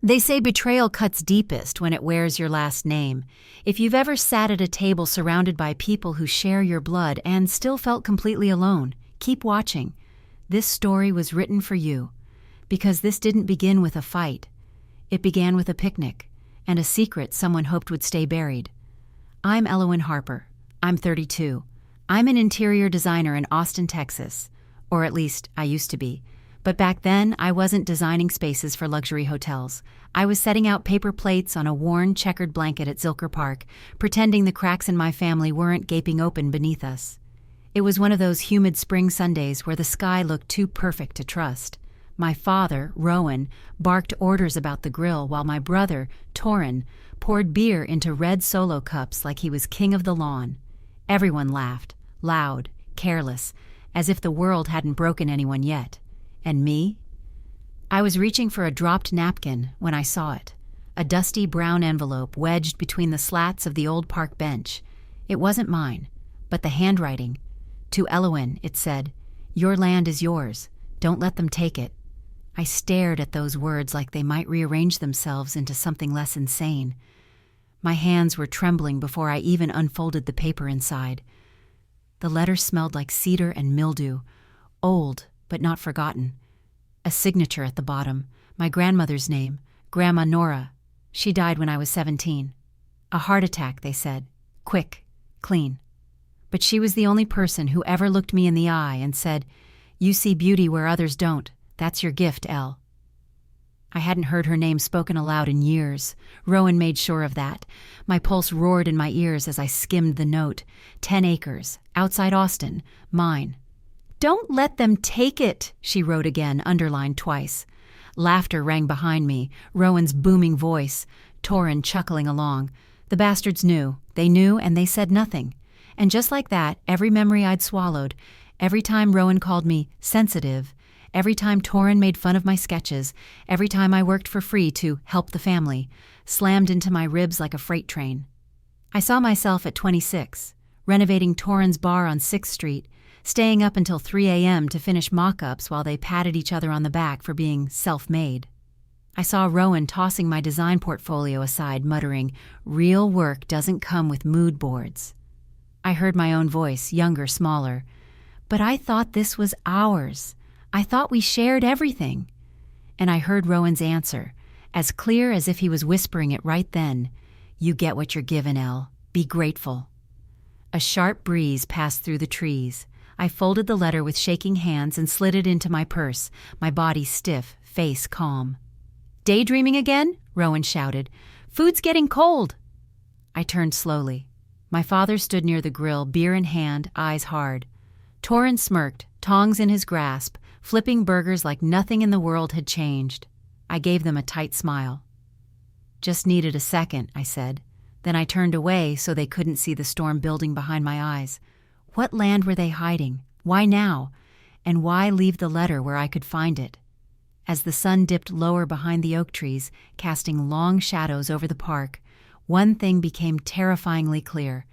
They say betrayal cuts deepest when it wears your last name. If you've ever sat at a table surrounded by people who share your blood and still felt completely alone, keep watching. This story was written for you, because this didn't begin with a fight. It began with a picnic, and a secret someone hoped would stay buried. I'm Elowen Harper. I'm 32. I'm an interior designer in Austin, Texas. Or at least, I used to be. But back then, I wasn't designing spaces for luxury hotels. I was setting out paper plates on a worn, checkered blanket at Zilker Park, pretending the cracks in my family weren't gaping open beneath us. It was one of those humid spring Sundays where the sky looked too perfect to trust. My father, Rowan, barked orders about the grill while my brother, Torin, poured beer into red Solo cups like he was king of the lawn. Everyone laughed, loud, careless, as if the world hadn't broken anyone yet. And me? I was reaching for a dropped napkin when I saw it, a dusty brown envelope wedged between the slats of the old park bench. It wasn't mine, but the handwriting. To Elowen, it said, "Your land is yours. Don't let them take it." I stared at those words like they might rearrange themselves into something less insane. My hands were trembling before I even unfolded the paper inside. The letter smelled like cedar and mildew, old but not forgotten. A signature at the bottom, my grandmother's name, Grandma Nora. She died when I was 17. A heart attack, they said. Quick, clean. But she was the only person who ever looked me in the eye and said, "You see beauty where others don't. That's your gift, Elle." I hadn't heard her name spoken aloud in years. Rowan made sure of that. My pulse roared in my ears as I skimmed the note. 10 acres, outside Austin, mine. "Don't let them take it," she wrote again, underlined twice. Laughter rang behind me, Rowan's booming voice, Torin chuckling along. The bastards knew. They knew, and they said nothing. And just like that, every memory I'd swallowed, every time Rowan called me sensitive, every time Torin made fun of my sketches, every time I worked for free to help the family, slammed into my ribs like a freight train. I saw myself at 26, renovating Torin's bar on 6th Street, staying up until 3 a.m. to finish mock-ups while they patted each other on the back for being self-made. I saw Rowan tossing my design portfolio aside, muttering, "Real work doesn't come with mood boards." I heard my own voice, younger, smaller. "But I thought this was ours. I thought we shared everything." And I heard Rowan's answer, as clear as if he was whispering it right then. "You get what you're given, Elle. Be grateful." A sharp breeze passed through the trees. I folded the letter with shaking hands and slid it into my purse, my body stiff, face calm. "Daydreaming again?" Rowan shouted. "Food's getting cold." I turned slowly. My father stood near the grill, beer in hand, eyes hard. Torin smirked, tongs in his grasp, flipping burgers like nothing in the world had changed. I gave them a tight smile. "Just needed a second," I said. Then I turned away so they couldn't see the storm building behind my eyes. What land were they hiding? Why now? And why leave the letter where I could find it? As the sun dipped lower behind the oak trees, casting long shadows over the park, one thing became terrifyingly clear.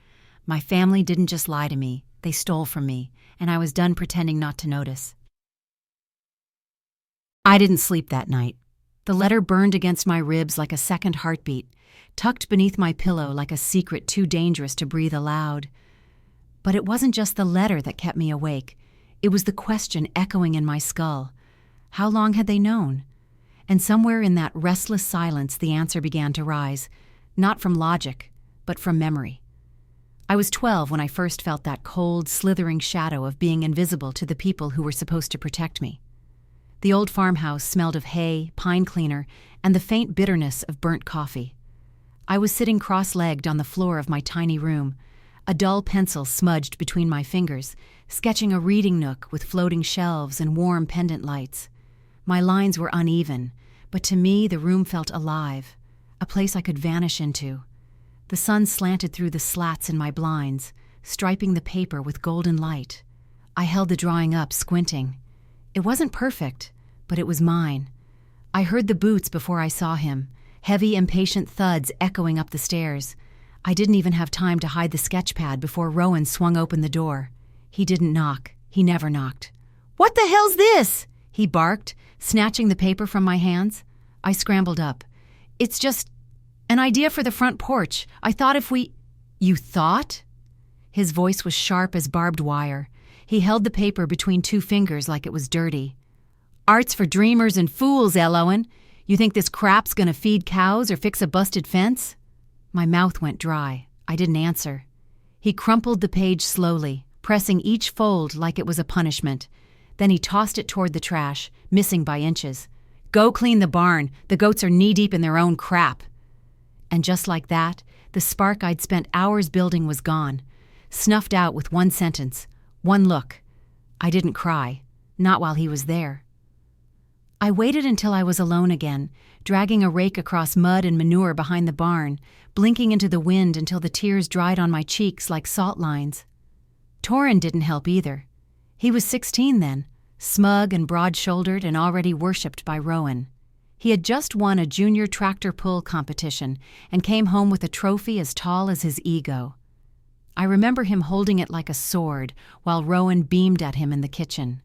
My family didn't just lie to me, they stole from me, and I was done pretending not to notice. I didn't sleep that night. The letter burned against my ribs like a second heartbeat, tucked beneath my pillow like a secret too dangerous to breathe aloud. But it wasn't just the letter that kept me awake. It was the question echoing in my skull. How long had they known? And somewhere in that restless silence the answer began to rise, not from logic, but from memory. I was 12 when I first felt that cold, slithering shadow of being invisible to the people who were supposed to protect me. The old farmhouse smelled of hay, pine cleaner, and the faint bitterness of burnt coffee. I was sitting cross-legged on the floor of my tiny room, a dull pencil smudged between my fingers, sketching a reading nook with floating shelves and warm pendant lights. My lines were uneven, but to me the room felt alive, a place I could vanish into. The sun slanted through the slats in my blinds, striping the paper with golden light. I held the drawing up, squinting. It wasn't perfect, but it was mine. I heard the boots before I saw him, heavy, impatient thuds echoing up the stairs. I didn't even have time to hide the sketch pad before Rowan swung open the door. He didn't knock. He never knocked. "What the hell's this?" he barked, snatching the paper from my hands. I scrambled up. It's just an idea for the front porch. I thought if we—" "You thought?" His voice was sharp as barbed wire. He held the paper between two fingers like it was dirty. "Art's for dreamers and fools, Elowen. You think this crap's gonna feed cows or fix a busted fence?" My mouth went dry. I didn't answer. He crumpled the page slowly, pressing each fold like it was a punishment. Then he tossed it toward the trash, missing by inches. "Go clean the barn. The goats are knee-deep in their own crap." And just like that, the spark I'd spent hours building was gone, snuffed out with one sentence, one look. I didn't cry, not while he was there. I waited until I was alone again, dragging a rake across mud and manure behind the barn, blinking into the wind until the tears dried on my cheeks like salt lines. Torin didn't help either. He was 16 then, smug and broad-shouldered and already worshipped by Rowan. He had just won a junior tractor pull competition and came home with a trophy as tall as his ego. I remember him holding it like a sword while Rowan beamed at him in the kitchen.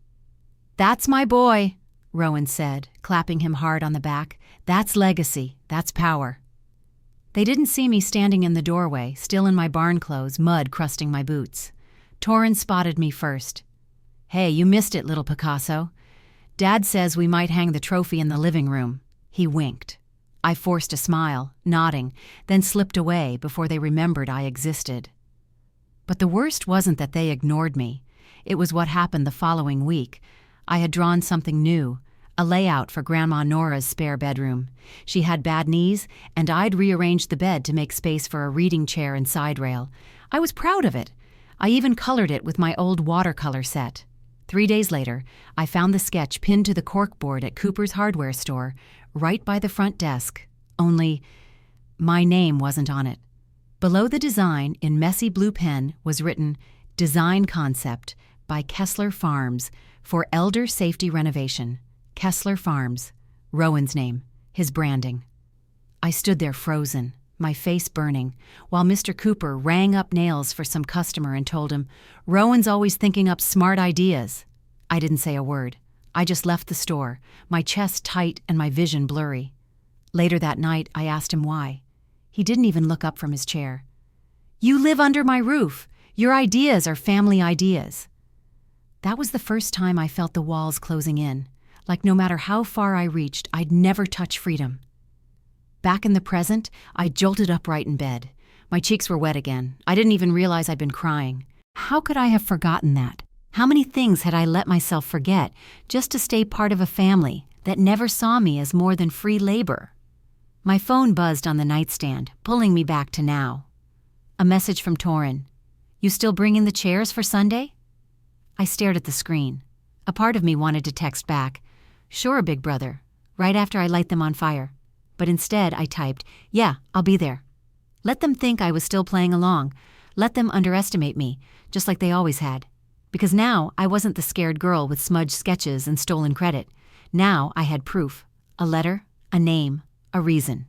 "That's my boy," Rowan said, clapping him hard on the back. "That's legacy. That's power." They didn't see me standing in the doorway, still in my barn clothes, mud crusting my boots. Torin spotted me first. "Hey, you missed it, little Picasso. Dad says we might hang the trophy in the living room." He winked. I forced a smile, nodding, then slipped away before they remembered I existed. But the worst wasn't that they ignored me. It was what happened the following week. I had drawn something new, a layout for Grandma Nora's spare bedroom. She had bad knees, and I'd rearranged the bed to make space for a reading chair and side rail. I was proud of it. I even colored it with my old watercolor set. 3 days later, I found the sketch pinned to the corkboard at Cooper's hardware store, right by the front desk. Only, my name wasn't on it. Below the design, in messy blue pen, was written, "Design Concept by Kessler Farms for Elder Safety Renovation." Kessler Farms. Rowan's name. His branding. I stood there frozen, my face burning, while Mr. Cooper rang up Nails for some customer and told him, "Rowan's always thinking up smart ideas." I didn't say a word. I just left the store, my chest tight and my vision blurry. Later that night, I asked him why. He didn't even look up from his chair. "You live under my roof. Your ideas are family ideas." That was the first time I felt the walls closing in, like no matter how far I reached, I'd never touch freedom. Back in the present, I jolted upright in bed. My cheeks were wet again. I didn't even realize I'd been crying. How could I have forgotten that? How many things had I let myself forget just to stay part of a family that never saw me as more than free labor? My phone buzzed on the nightstand, pulling me back to now. A message from Torin. "You still bringing the chairs for Sunday?" I stared at the screen. A part of me wanted to text back, "Sure, big brother," right after I light them on fire. But instead I typed, "Yeah, I'll be there." Let them think I was still playing along. Let them underestimate me, just like they always had. Because now I wasn't the scared girl with smudged sketches and stolen credit. Now I had proof. A letter, a name, a reason.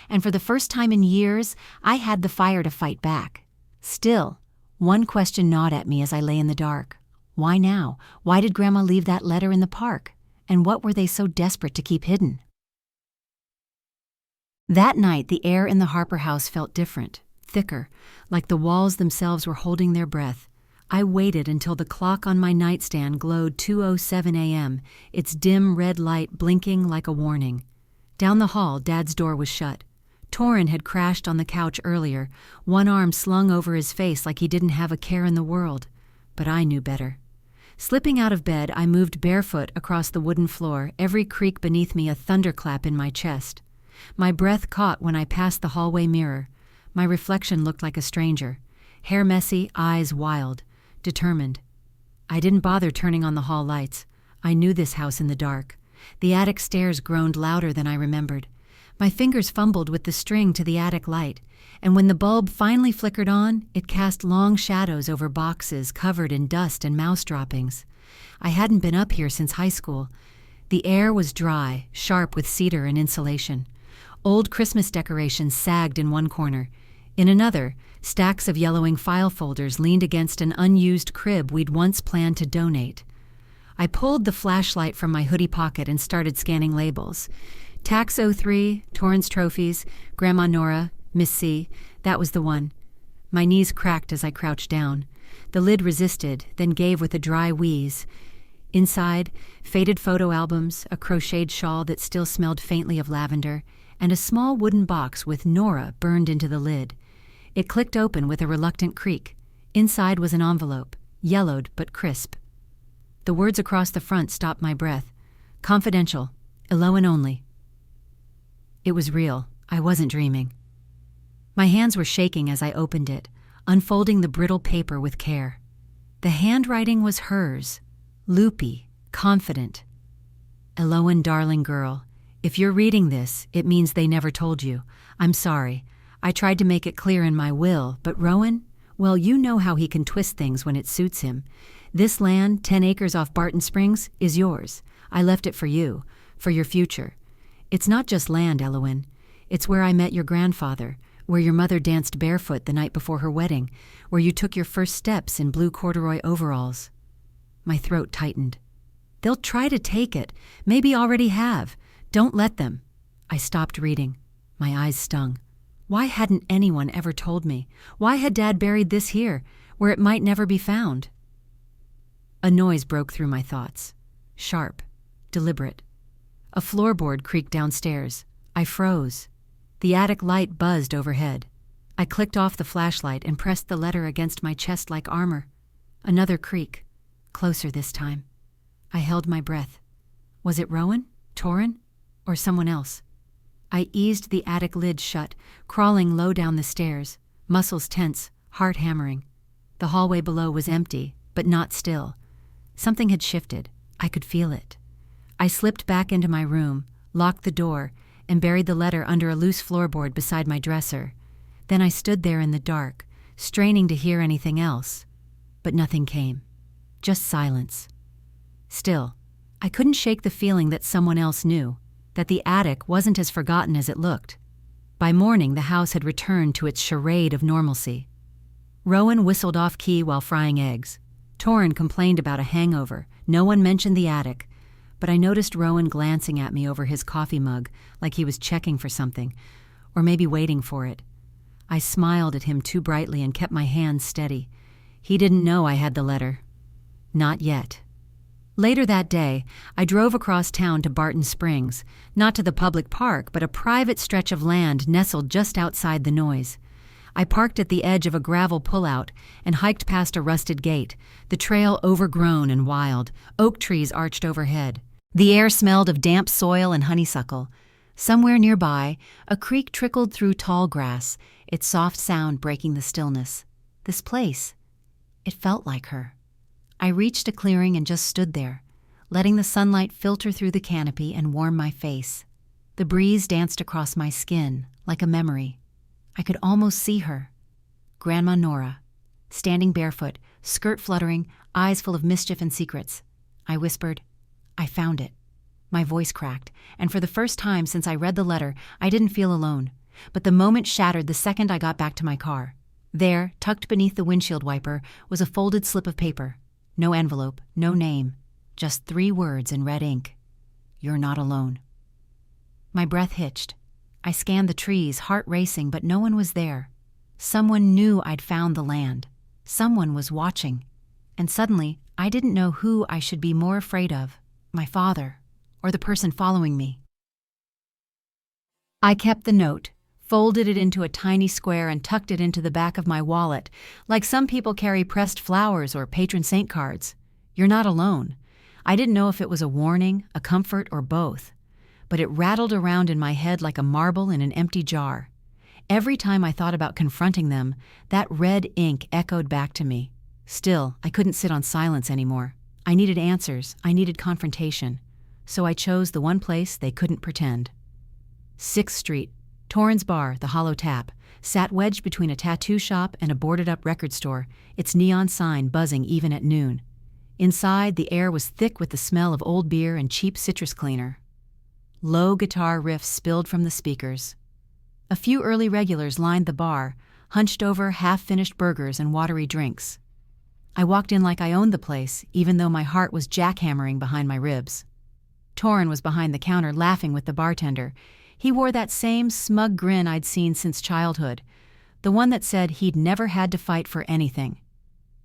And for the first time in years, I had the fire to fight back. Still, one question gnawed at me as I lay in the dark. Why now? Why did Grandma leave that letter in the park? And what were they so desperate to keep hidden? That night, the air in the Harper house felt different, thicker, like the walls themselves were holding their breath. I waited until the clock on my nightstand glowed 2:07 a.m., its dim red light blinking like a warning. Down the hall, Dad's door was shut. Torin had crashed on the couch earlier, one arm slung over his face like he didn't have a care in the world. But I knew better. Slipping out of bed, I moved barefoot across the wooden floor, every creak beneath me a thunderclap in my chest. My breath caught when I passed the hallway mirror. My reflection looked like a stranger. Hair messy, eyes wild, determined. I didn't bother turning on the hall lights. I knew this house in the dark. The attic stairs groaned louder than I remembered. My fingers fumbled with the string to the attic light, and when the bulb finally flickered on, it cast long shadows over boxes covered in dust and mouse droppings. I hadn't been up here since high school. The air was dry, sharp with cedar and insulation. Old Christmas decorations sagged in one corner. In another, stacks of yellowing file folders leaned against an unused crib we'd once planned to donate. I pulled the flashlight from my hoodie pocket and started scanning labels. Tax 03, Torrance Trophies, Grandma Nora, Miss C. That was the one. My knees cracked as I crouched down. The lid resisted, then gave with a dry wheeze. Inside, faded photo albums, a crocheted shawl that still smelled faintly of lavender, and a small wooden box with Nora burned into the lid. It clicked open with a reluctant creak. Inside was an envelope, yellowed but crisp. The words across the front stopped my breath. Confidential. Elowen only. It was real. I wasn't dreaming. My hands were shaking as I opened it, unfolding the brittle paper with care. The handwriting was hers, loopy, confident. Elowen, darling girl, if you're reading this, it means they never told you. I'm sorry. I tried to make it clear in my will, but Rowan, well, you know how he can twist things when it suits him. This land, 10 acres off Barton Springs, is yours. I left it for you, for your future. It's not just land, Elowen. It's where I met your grandfather, where your mother danced barefoot the night before her wedding, where you took your first steps in blue corduroy overalls. My throat tightened. They'll try to take it, maybe already have. Don't let them. I stopped reading. My eyes stung. Why hadn't anyone ever told me? Why had Dad buried this here, where it might never be found? A noise broke through my thoughts. Sharp, deliberate. A floorboard creaked downstairs. I froze. The attic light buzzed overhead. I clicked off the flashlight and pressed the letter against my chest like armor. Another creak. Closer this time. I held my breath. Was it Rowan, Torrin, or someone else? I eased the attic lid shut, crawling low down the stairs, muscles tense, heart hammering. The hallway below was empty, but not still. Something had shifted. I could feel it. I slipped back into my room, locked the door, and buried the letter under a loose floorboard beside my dresser. Then I stood there in the dark, straining to hear anything else. But nothing came. Just silence. Still, I couldn't shake the feeling that someone else knew, that the attic wasn't as forgotten as it looked. By morning, the house had returned to its charade of normalcy. Rowan whistled off-key while frying eggs. Torrin complained about a hangover. No one mentioned the attic. But I noticed Rowan glancing at me over his coffee mug, like he was checking for something, or maybe waiting for it. I smiled at him too brightly and kept my hands steady. He didn't know I had the letter. Not yet. Later that day, I drove across town to Barton Springs, not to the public park, but a private stretch of land nestled just outside the noise. I parked at the edge of a gravel pullout and hiked past a rusted gate, the trail overgrown and wild, oak trees arched overhead. The air smelled of damp soil and honeysuckle. Somewhere nearby, a creek trickled through tall grass, its soft sound breaking the stillness. This place, it felt like her. I reached a clearing and just stood there, letting the sunlight filter through the canopy and warm my face. The breeze danced across my skin, like a memory. I could almost see her. Grandma Nora, standing barefoot, skirt fluttering, eyes full of mischief and secrets. I whispered, I found it. My voice cracked, and for the first time since I read the letter, I didn't feel alone. But the moment shattered the second I got back to my car. There, tucked beneath the windshield wiper, was a folded slip of paper. No envelope, no name, just 3 words in red ink. You're not alone. My breath hitched. I scanned the trees, heart racing, but no one was there. Someone knew I'd found the land. Someone was watching. And suddenly, I didn't know who I should be more afraid of, my father, or the person following me. I kept the note, folded it into a tiny square and tucked it into the back of my wallet, like some people carry pressed flowers or patron saint cards. You're not alone. I didn't know if it was a warning, a comfort, or both. But it rattled around in my head like a marble in an empty jar. Every time I thought about confronting them, that red ink echoed back to me. Still, I couldn't sit on silence anymore. I needed answers. I needed confrontation. So I chose the one place they couldn't pretend. 6th Street, Torrens Bar, the Hollow Tap, sat wedged between a tattoo shop and a boarded-up record store, its neon sign buzzing even at noon. Inside, the air was thick with the smell of old beer and cheap citrus cleaner. Low guitar riffs spilled from the speakers. A few early regulars lined the bar, hunched over half-finished burgers and watery drinks. I walked in like I owned the place, even though my heart was jackhammering behind my ribs. Torrin was behind the counter laughing with the bartender. He wore that same smug grin I'd seen since childhood, the one that said he'd never had to fight for anything.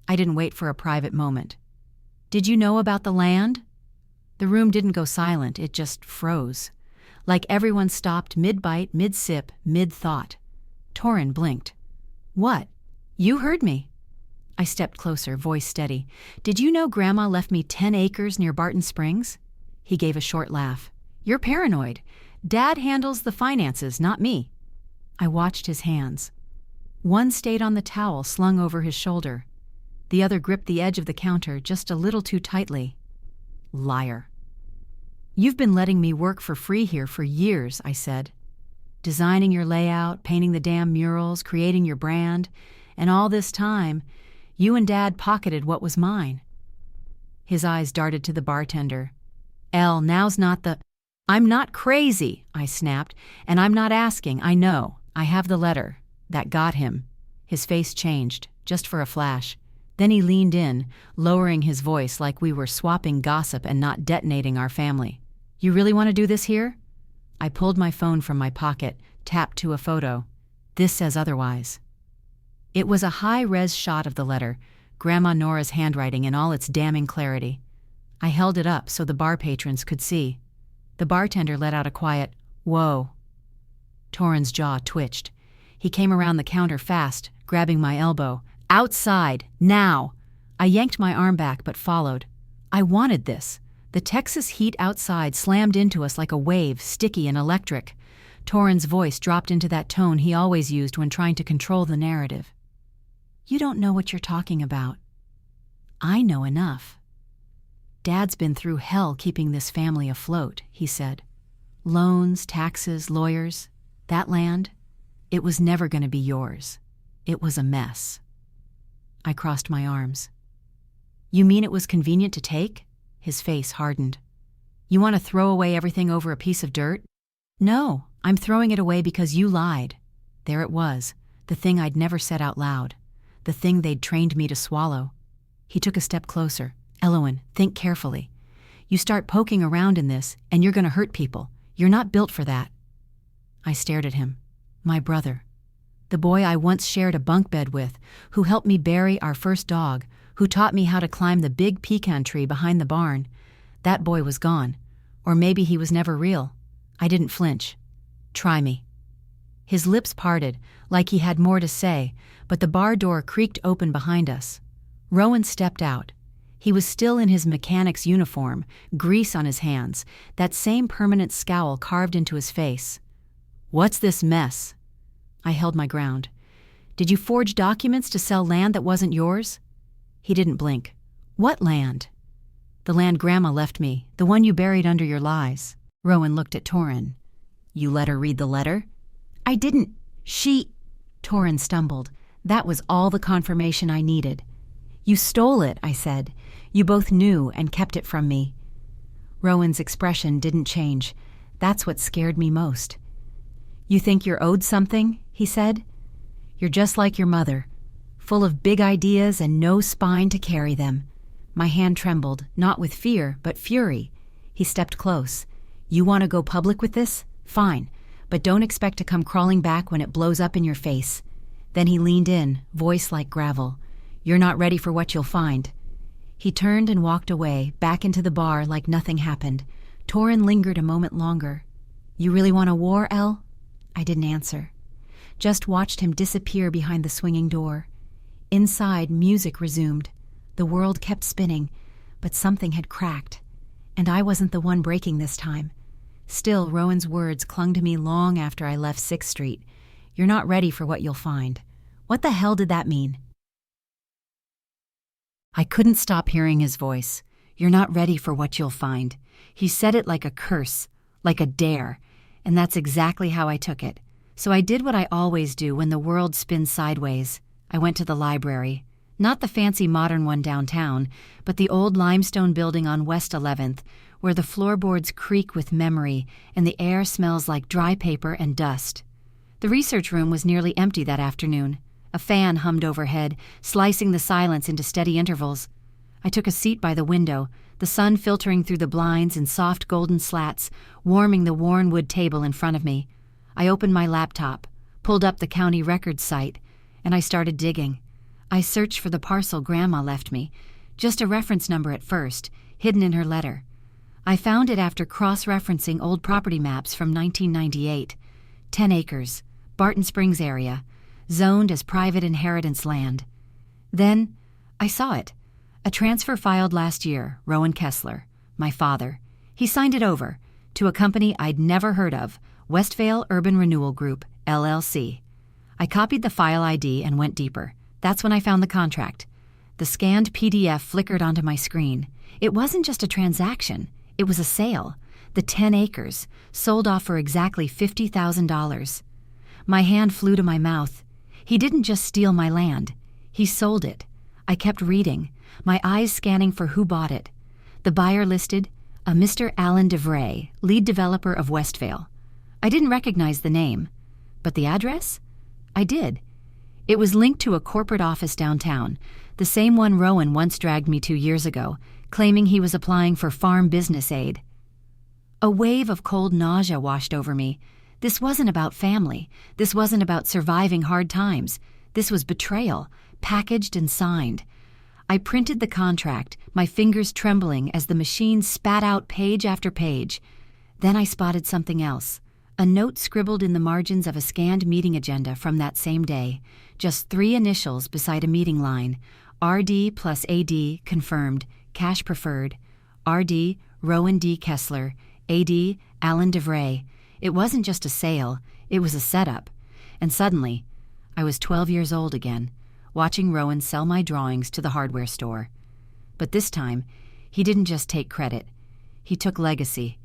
I didn't wait for a private moment. "Did you know about the land?" The room didn't go silent, it just froze. Like everyone stopped mid-bite, mid-sip, mid-thought. Torrin blinked. "What? You heard me." I stepped closer, voice steady. "Did you know Grandma left me 10 acres near Barton Springs?" He gave a short laugh. "You're paranoid. Dad handles the finances, not me." I watched his hands. One stayed on the towel slung over his shoulder. The other gripped the edge of the counter just a little too tightly. Liar. "You've been letting me work for free here for years," I said. "Designing your layout, painting the damn murals, creating your brand, and all this time, you and Dad pocketed what was mine." His eyes darted to the bartender. "El, now's not the—" "I'm not crazy," I snapped, "and I'm not asking, I know. I have the letter. That got him." His face changed, just for a flash. Then he leaned in, lowering his voice like we were swapping gossip and not detonating our family. "You really want to do this here?" I pulled my phone from my pocket, tapped to a photo. "This says otherwise." It was a high-res shot of the letter, Grandma Nora's handwriting in all its damning clarity. I held it up so the bar patrons could see. The bartender let out a quiet, "Whoa." Torrin's jaw twitched. He came around the counter fast, grabbing my elbow. "Outside! Now!" I yanked my arm back but followed. I wanted this. The Texas heat outside slammed into us like a wave, sticky and electric. Torrin's voice dropped into that tone he always used when trying to control the narrative. "You don't know what you're talking about." "I know enough." "Dad's been through hell keeping this family afloat," he said. "Loans, taxes, lawyers. That land, it was never going to be yours. It was a mess." I crossed my arms. "You mean it was convenient to take?" His face hardened. "You want to throw away everything over a piece of dirt?" "No, I'm throwing it away because you lied." There it was, the thing I'd never said out loud, the thing they'd trained me to swallow. He took a step closer. "Elowen, think carefully. You start poking around in this, and you're going to hurt people. You're not built for that." I stared at him. My brother. The boy I once shared a bunk bed with, who helped me bury our first dog, who taught me how to climb the big pecan tree behind the barn. That boy was gone. Or maybe he was never real. I didn't flinch. "Try me." His lips parted, like he had more to say, but the bar door creaked open behind us. Rowan stepped out. He was still in his mechanic's uniform, grease on his hands, that same permanent scowl carved into his face. "What's this mess?" I held my ground. "Did you forge documents to sell land that wasn't yours?" He didn't blink. "What land?" "The land Grandma left me, the one you buried under your lies." Rowan looked at Torrin. "You let her read the letter?" "I didn't. She—" Torrin stumbled. That was all the confirmation I needed. "You stole it," I said. "You both knew and kept it from me." Rowan's expression didn't change. That's what scared me most. "You think you're owed something?" he said. "You're just like your mother, full of big ideas and no spine to carry them." My hand trembled, not with fear, but fury. He stepped close. "You want to go public with this? Fine, but don't expect to come crawling back when it blows up in your face." Then he leaned in, voice like gravel. "You're not ready for what you'll find." He turned and walked away, back into the bar like nothing happened. Torrin lingered a moment longer. "You really want a war, El?" I didn't answer. Just watched him disappear behind the swinging door. Inside, music resumed. The world kept spinning, but something had cracked. And I wasn't the one breaking this time. Still, Rowan's words clung to me long after I left 6th Street. "You're not ready for what you'll find." What the hell did that mean? I couldn't stop hearing his voice. "You're not ready for what you'll find." He said it like a curse, like a dare, and that's exactly how I took it. So I did what I always do when the world spins sideways. I went to the library. Not the fancy modern one downtown, but the old limestone building on West 11th, where the floorboards creak with memory and the air smells like dry paper and dust. The research room was nearly empty that afternoon. A fan hummed overhead, slicing the silence into steady intervals. I took a seat by the window, the sun filtering through the blinds in soft golden slats, warming the worn wood table in front of me. I opened my laptop, pulled up the county records site, and I started digging. I searched for the parcel Grandma left me, just a reference number at first, hidden in her letter. I found it after cross-referencing old property maps from 1998. 10 acres, Barton Springs area, zoned as private inheritance land. Then, I saw it. A transfer filed last year, Rowan Kessler, my father. He signed it over, to a company I'd never heard of, Westvale Urban Renewal Group, LLC. I copied the file ID and went deeper. That's when I found the contract. The scanned PDF flickered onto my screen. It wasn't just a transaction. It was a sale. The 10 acres, sold off for exactly $50,000. My hand flew to my mouth. He didn't just steal my land. He sold it. I kept reading, my eyes scanning for who bought it. The buyer listed, a Mr. Alan DeVray, lead developer of Westvale. I didn't recognize the name, but the address? I did. It was linked to a corporate office downtown, the same one Rowan once dragged me 2 years ago, claiming he was applying for farm business aid. A wave of cold nausea washed over me. This wasn't about family. This wasn't about surviving hard times. This was betrayal, packaged and signed. I printed the contract, my fingers trembling as the machine spat out page after page. Then I spotted something else. A note scribbled in the margins of a scanned meeting agenda from that same day. Just 3 initials beside a meeting line. RD plus AD confirmed, cash preferred. RD, Rowan D. Kessler. AD, Alan DeVray. It wasn't just a sale, it was a setup. And suddenly, I was 12 years old again, watching Rowan sell my drawings to the hardware store. But this time, he didn't just take credit. He took legacy.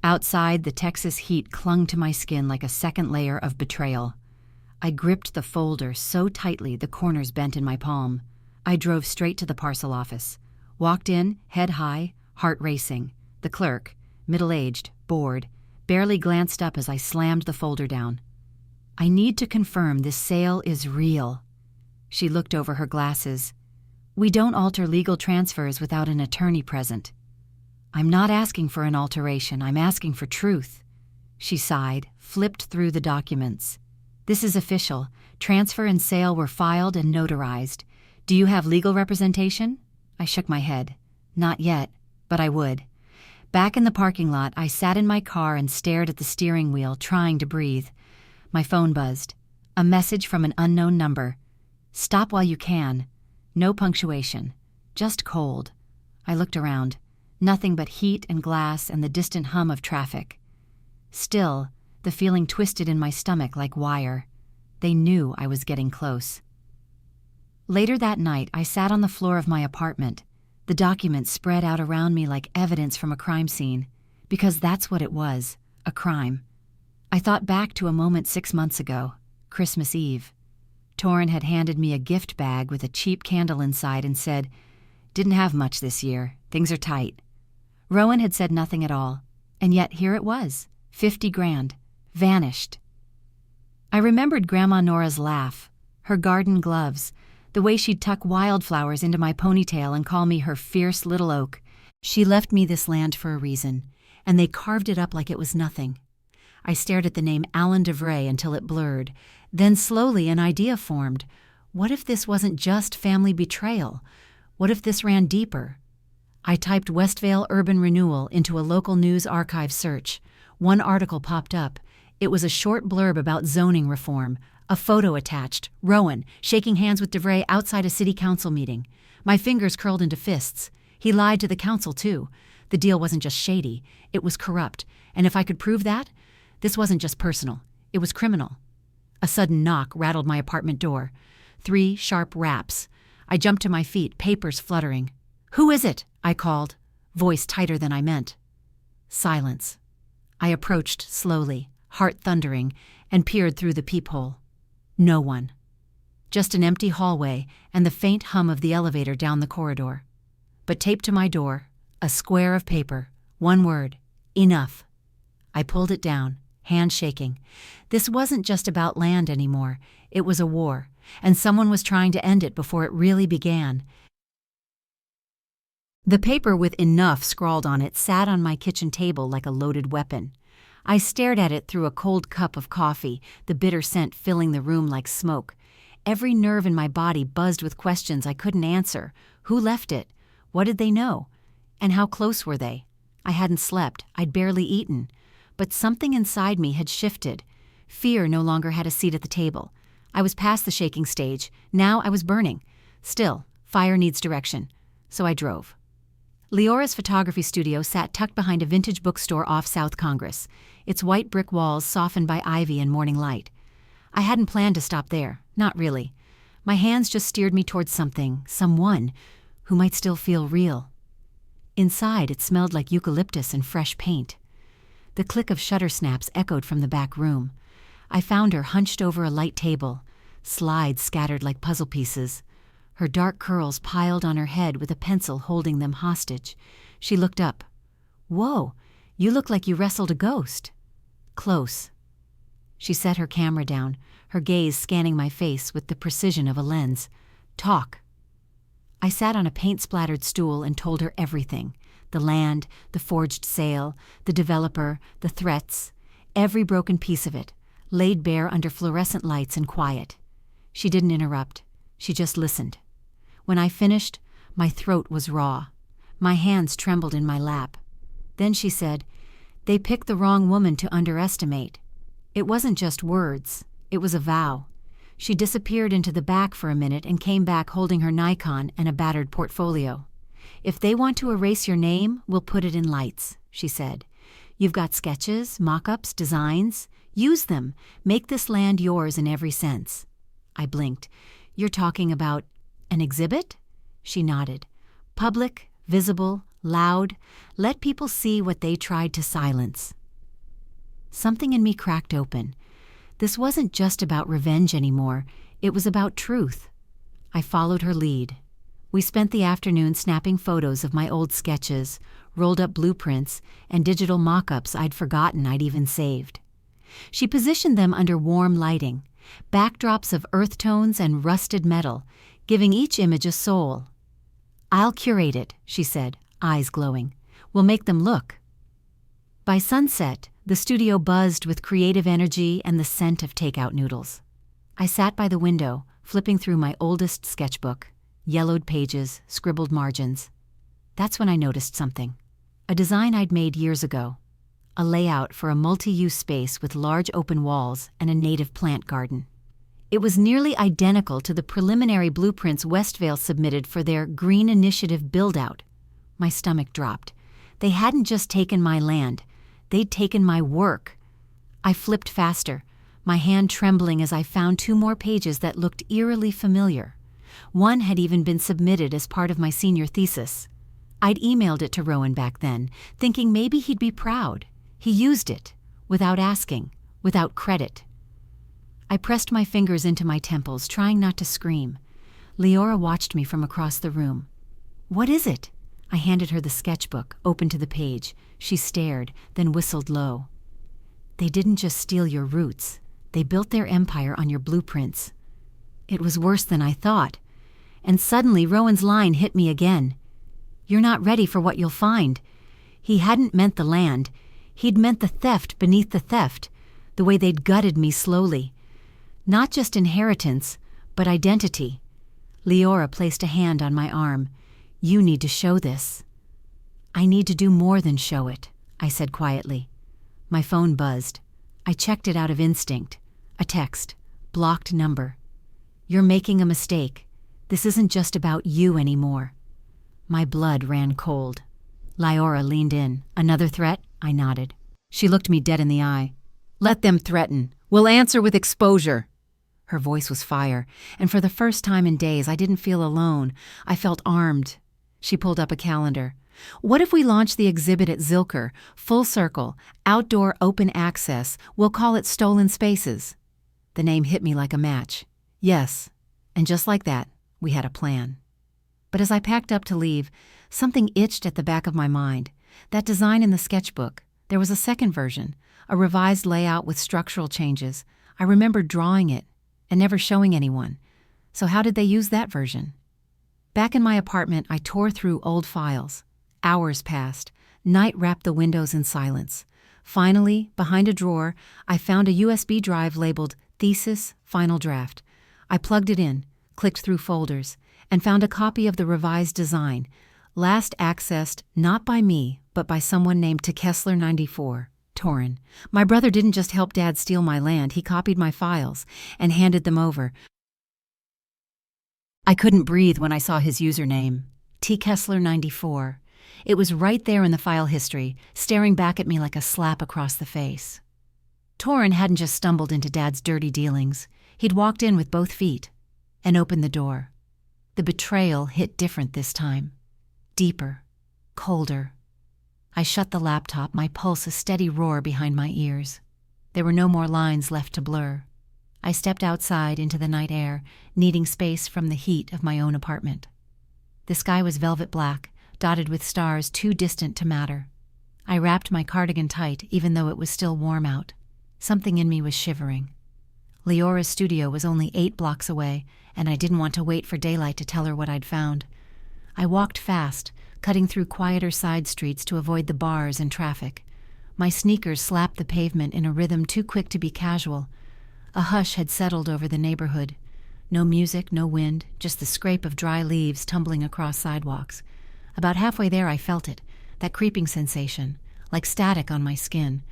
Outside, the Texas heat clung to my skin like a second layer of betrayal. I gripped the folder so tightly the corners bent in my palm. I drove straight to the parcel office. Walked in, head high, heart racing. The clerk, middle-aged, bored, barely glanced up as I slammed the folder down. I need to confirm this sale is real. She looked over her glasses. We don't alter legal transfers without an attorney present. I'm not asking for an alteration, I'm asking for truth. She sighed, flipped through the documents. This is official. Transfer and sale were filed and notarized. Do you have legal representation? I shook my head. Not yet, but I would. Back in the parking lot, I sat in my car and stared at the steering wheel, trying to breathe. My phone buzzed. A message from an unknown number. Stop while you can. No punctuation. Just cold. I looked around. Nothing but heat and glass and the distant hum of traffic. Still, the feeling twisted in my stomach like wire. They knew I was getting close. Later that night, I sat on the floor of my apartment. The documents spread out around me like evidence from a crime scene, because that's what it was, a crime. I thought back to a moment 6 months ago, Christmas Eve. Torrin had handed me a gift bag with a cheap candle inside and said, "Didn't have much this year, things are tight." Rowan had said nothing at all, and yet here it was, 50 grand, vanished. I remembered Grandma Nora's laugh, her garden gloves, the way she'd tuck wildflowers into my ponytail and call me her fierce little oak. She left me this land for a reason, and they carved it up like it was nothing. I stared at the name Alan DeVray until it blurred. Then slowly an idea formed. What if this wasn't just family betrayal? What if this ran deeper? I typed Westvale Urban Renewal into a local news archive search. One article popped up. It was a short blurb about zoning reform. A photo attached, Rowan, shaking hands with DeVray outside a city council meeting. My fingers curled into fists. He lied to the council, too. The deal wasn't just shady, it was corrupt. And if I could prove that, this wasn't just personal, it was criminal. A sudden knock rattled my apartment door. 3 sharp raps. I jumped to my feet, papers fluttering. "Who is it?" I called, voice tighter than I meant. Silence. I approached slowly, heart thundering, and peered through the peephole. No one. Just an empty hallway and the faint hum of the elevator down the corridor. But taped to my door, a square of paper, one word, enough. I pulled it down, hand shaking. This wasn't just about land anymore. It was a war, and someone was trying to end it before it really began. The paper with "enough" scrawled on it sat on my kitchen table like a loaded weapon. I stared at it through a cold cup of coffee, the bitter scent filling the room like smoke. Every nerve in my body buzzed with questions I couldn't answer. Who left it? What did they know? And how close were they? I hadn't slept. I'd barely eaten. But something inside me had shifted. Fear no longer had a seat at the table. I was past the shaking stage. Now I was burning. Still, fire needs direction. So I drove. Leora's photography studio sat tucked behind a vintage bookstore off South Congress, its white brick walls softened by ivy and morning light. I hadn't planned to stop there, not really. My hands just steered me towards something, someone, who might still feel real. Inside, it smelled like eucalyptus and fresh paint. The click of shutter snaps echoed from the back room. I found her hunched over a light table, slides scattered like puzzle pieces. Her dark curls piled on her head with a pencil holding them hostage. She looked up. "Whoa, you look like you wrestled a ghost." "Close." She set her camera down, her gaze scanning my face with the precision of a lens. "Talk." I sat on a paint-splattered stool and told her everything. The land, the forged sale, the developer, the threats, every broken piece of it, laid bare under fluorescent lights and quiet. She didn't interrupt. She just listened. When I finished, my throat was raw. My hands trembled in my lap. Then she said, "They picked the wrong woman to underestimate." It wasn't just words. It was a vow. She disappeared into the back for a minute and came back holding her Nikon and a battered portfolio. "If they want to erase your name, we'll put it in lights," she said. "You've got sketches, mock-ups, designs. Use them. Make this land yours in every sense." I blinked. "You're talking about an exhibit?" She nodded. "Public, visible, loud. Let people see what they tried to silence." Something in me cracked open. This wasn't just about revenge anymore. It was about truth. I followed her lead. We spent the afternoon snapping photos of my old sketches, rolled-up blueprints, and digital mock-ups I'd forgotten I'd even saved. She positioned them under warm lighting, backdrops of earth tones and rusted metal, giving each image a soul. "I'll curate it," she said, eyes glowing. "We'll make them look." By sunset, the studio buzzed with creative energy and the scent of takeout noodles. I sat by the window, flipping through my oldest sketchbook, yellowed pages, scribbled margins. That's when I noticed something. A design I'd made years ago. A layout for a multi-use space with large open walls and a native plant garden. It was nearly identical to the preliminary blueprints Westvale submitted for their Green Initiative build-out. My stomach dropped. They hadn't just taken my land. They'd taken my work. I flipped faster, my hand trembling as I found 2 more pages that looked eerily familiar. One had even been submitted as part of my senior thesis. I'd emailed it to Rowan back then, thinking maybe he'd be proud. He used it, without asking, without credit. I pressed my fingers into my temples, trying not to scream. Leora watched me from across the room. "What is it?" I handed her the sketchbook, open to the page. She stared, then whistled low. "They didn't just steal your roots. They built their empire on your blueprints." It was worse than I thought. And suddenly Rowan's line hit me again. "You're not ready for what you'll find." He hadn't meant the land. He'd meant the theft beneath the theft, the way they'd gutted me slowly. Not just inheritance, but identity. Leora placed a hand on my arm. "You need to show this." "I need to do more than show it," I said quietly. My phone buzzed. I checked it out of instinct. A text. Blocked number. "You're making a mistake. This isn't just about you anymore." My blood ran cold. Leora leaned in. "Another threat?" I nodded. She looked me dead in the eye. "Let them threaten. We'll answer with exposure." Her voice was fire, and for the first time in days I didn't feel alone. I felt armed. She pulled up a calendar. "What if we launch the exhibit at Zilker, full circle, outdoor open access? We'll call it Stolen Spaces." The name hit me like a match. Yes, and just like that, we had a plan. But as I packed up to leave, something itched at the back of my mind. That design in the sketchbook. There was a second version, a revised layout with structural changes. I remembered drawing it and never showing anyone. So how did they use that version? Back in my apartment, I tore through old files. Hours passed. Night wrapped the windows in silence. Finally, behind a drawer, I found a USB drive labeled Thesis Final Draft. I plugged it in, clicked through folders, and found a copy of the revised design, last accessed not by me, but by someone named Kessler94, Torin. My brother didn't just help Dad steal my land, he copied my files and handed them over. I couldn't breathe when I saw his username, Kessler94. It was right there in the file history, staring back at me like a slap across the face. Torin hadn't just stumbled into Dad's dirty dealings. He'd walked in with both feet and opened the door. The betrayal hit different this time. Deeper, colder. I shut the laptop, my pulse a steady roar behind my ears. There were no more lines left to blur. I stepped outside into the night air, needing space from the heat of my own apartment. The sky was velvet black, dotted with stars too distant to matter. I wrapped my cardigan tight, even though it was still warm out. Something in me was shivering. Leora's studio was only 8 blocks away, and I didn't want to wait for daylight to tell her what I'd found. I walked fast, cutting through quieter side streets to avoid the bars and traffic. My sneakers slapped the pavement in a rhythm too quick to be casual. A hush had settled over the neighborhood. No music, no wind, just the scrape of dry leaves tumbling across sidewalks. About halfway there I felt it, that creeping sensation, like static on my skin.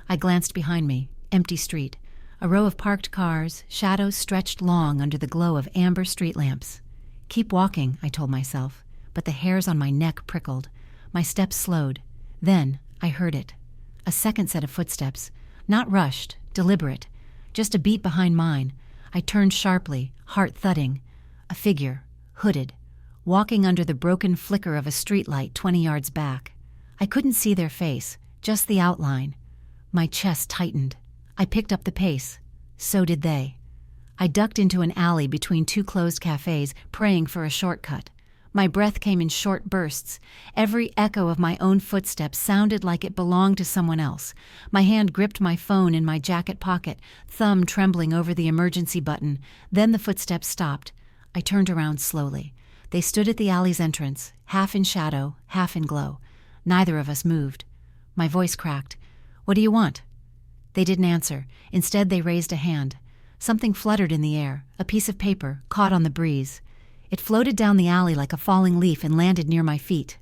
I glanced behind me, empty street. A row of parked cars, shadows stretched long under the glow of amber street lamps. Keep walking, I told myself, but the hairs on my neck prickled. My steps slowed. Then I heard it. A second set of footsteps, not rushed, deliberate, just a beat behind mine. I turned sharply, heart thudding. A figure, hooded, walking under the broken flicker of a streetlight 20 yards back. I couldn't see their face, just the outline. My chest tightened. I picked up the pace. So did they. I ducked into an alley between 2 closed cafes, praying for a shortcut. My breath came in short bursts. Every echo of my own footsteps sounded like it belonged to someone else. My hand gripped my phone in my jacket pocket, thumb trembling over the emergency button. Then the footsteps stopped. I turned around slowly. They stood at the alley's entrance, half in shadow, half in glow. Neither of us moved. My voice cracked. "What do you want?" They didn't answer. Instead, they raised a hand. Something fluttered in the air, a piece of paper, caught on the breeze. It floated down the alley like a falling leaf and landed near my feet.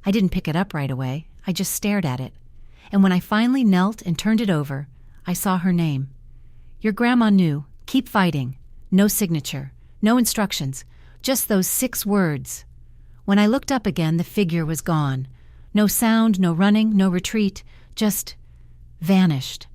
I didn't pick it up right away. I just stared at it. And when I finally knelt and turned it over, I saw her name. "Your grandma knew. Keep fighting." No signature. No instructions. Just those 6 words. When I looked up again, the figure was gone. No sound, no running, no retreat. Just vanished.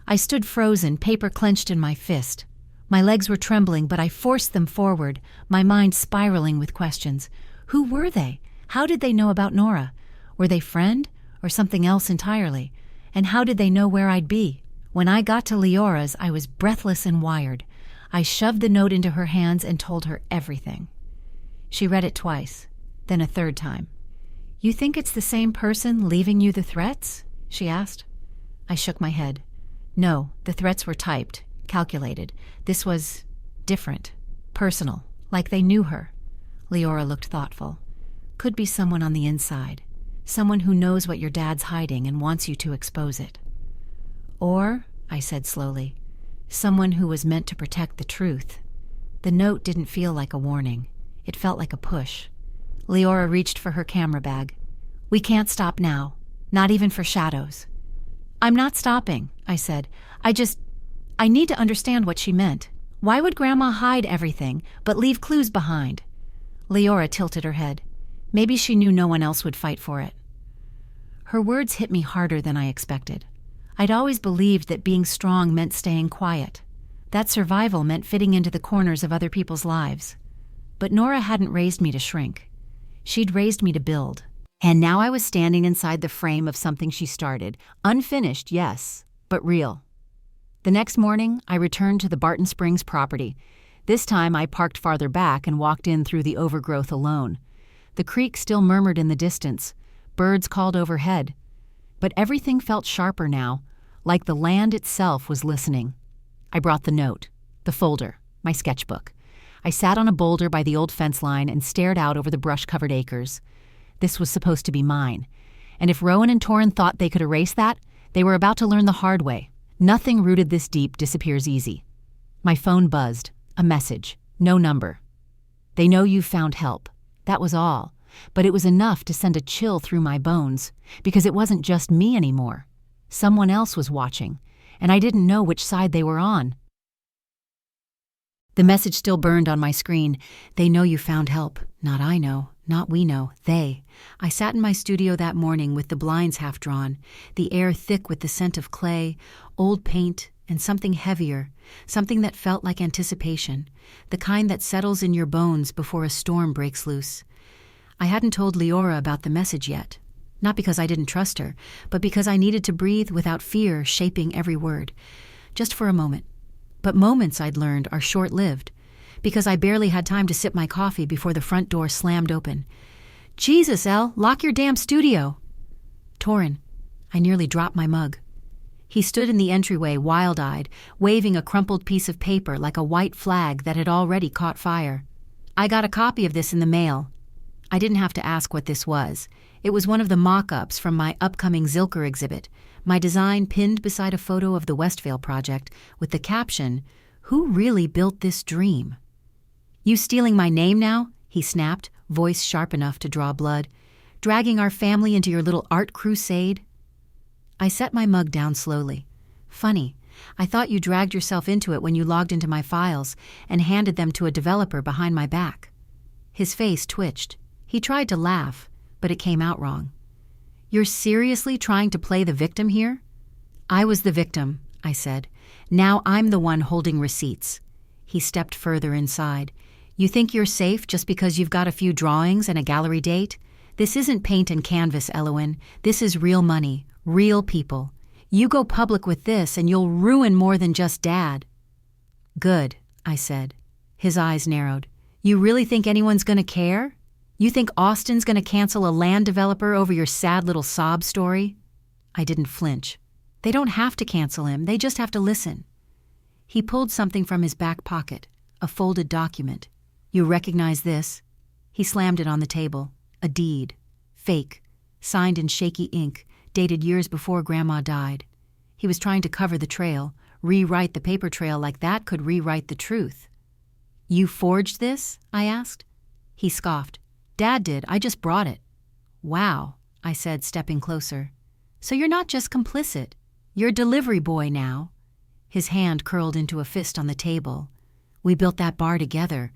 I stood frozen, paper clenched in my fist. My legs were trembling, but I forced them forward, my mind spiraling with questions. Who were they? How did they know about Nora? Were they friend or something else entirely? And how did they know where I'd be? When I got to Leora's, I was breathless and wired. I shoved the note into her hands and told her everything. She read it twice, then a third time. "You think it's the same person leaving you the threats?" she asked. I shook my head. No, the threats were typed, calculated. This was different, personal, like they knew her. Leora looked thoughtful. Could be someone on the inside, someone who knows what your dad's hiding and wants you to expose it. Or, I said slowly, someone who was meant to protect the truth. The note didn't feel like a warning. It felt like a push. Leora reached for her camera bag. "We can't stop now, not even for shadows." "I'm not stopping," I said. I need to understand what she meant. Why would Grandma hide everything, but leave clues behind?" Leora tilted her head. Maybe she knew no one else would fight for it. Her words hit me harder than I expected. I'd always believed that being strong meant staying quiet. That survival meant fitting into the corners of other people's lives. But Nora hadn't raised me to shrink. She'd raised me to build. And now I was standing inside the frame of something she started. Unfinished, yes, but real. The next morning, I returned to the Barton Springs property. This time I parked farther back and walked in through the overgrowth alone. The creek still murmured in the distance. Birds called overhead. But everything felt sharper now, like the land itself was listening. I brought the note, the folder, my sketchbook. I sat on a boulder by the old fence line and stared out over the brush-covered acres. This was supposed to be mine. And if Rowan and Torin thought they could erase that, they were about to learn the hard way. Nothing rooted this deep disappears easy. My phone buzzed. A message. No number. They know you've found help. That was all. But it was enough to send a chill through my bones, because it wasn't just me anymore. Someone else was watching, and I didn't know which side they were on. The message still burned on my screen. They know you found help. Not I know. Not we know. They. I sat in my studio that morning with the blinds half drawn, the air thick with the scent of clay, old paint, and something heavier, something that felt like anticipation, the kind that settles in your bones before a storm breaks loose. I hadn't told Leora about the message yet, not because I didn't trust her, but because I needed to breathe without fear shaping every word, just for a moment. But moments, I'd learned, are short-lived, because I barely had time to sip my coffee before the front door slammed open. Jesus, Elle, lock your damn studio! Torin. I nearly dropped my mug. He stood in the entryway, wild-eyed, waving a crumpled piece of paper like a white flag that had already caught fire. I got a copy of this in the mail. I didn't have to ask what this was. It was one of the mock-ups from my upcoming Zilker exhibit, my design pinned beside a photo of the Westvale project with the caption, "Who really built this dream?" You stealing my name now? He snapped, voice sharp enough to draw blood. Dragging our family into your little art crusade? I set my mug down slowly. Funny, I thought you dragged yourself into it when you logged into my files and handed them to a developer behind my back. His face twitched. He tried to laugh, but it came out wrong. You're seriously trying to play the victim here? I was the victim, I said. Now I'm the one holding receipts. He stepped further inside. You think you're safe just because you've got a few drawings and a gallery date? This isn't paint and canvas, Elowen. This is real money, real people. You go public with this and you'll ruin more than just Dad. Good, I said. His eyes narrowed. You really think anyone's gonna care? You think Austin's gonna cancel a land developer over your sad little sob story? I didn't flinch. They don't have to cancel him, they just have to listen. He pulled something from his back pocket, a folded document. You recognize this? He slammed it on the table. A deed. Fake. Signed in shaky ink, dated years before Grandma died. He was trying to cover the trail, rewrite the paper trail like that could rewrite the truth. You forged this? I asked. He scoffed. Dad did, I just brought it. Wow, I said, stepping closer. So you're not just complicit. You're a delivery boy now. His hand curled into a fist on the table. We built that bar together.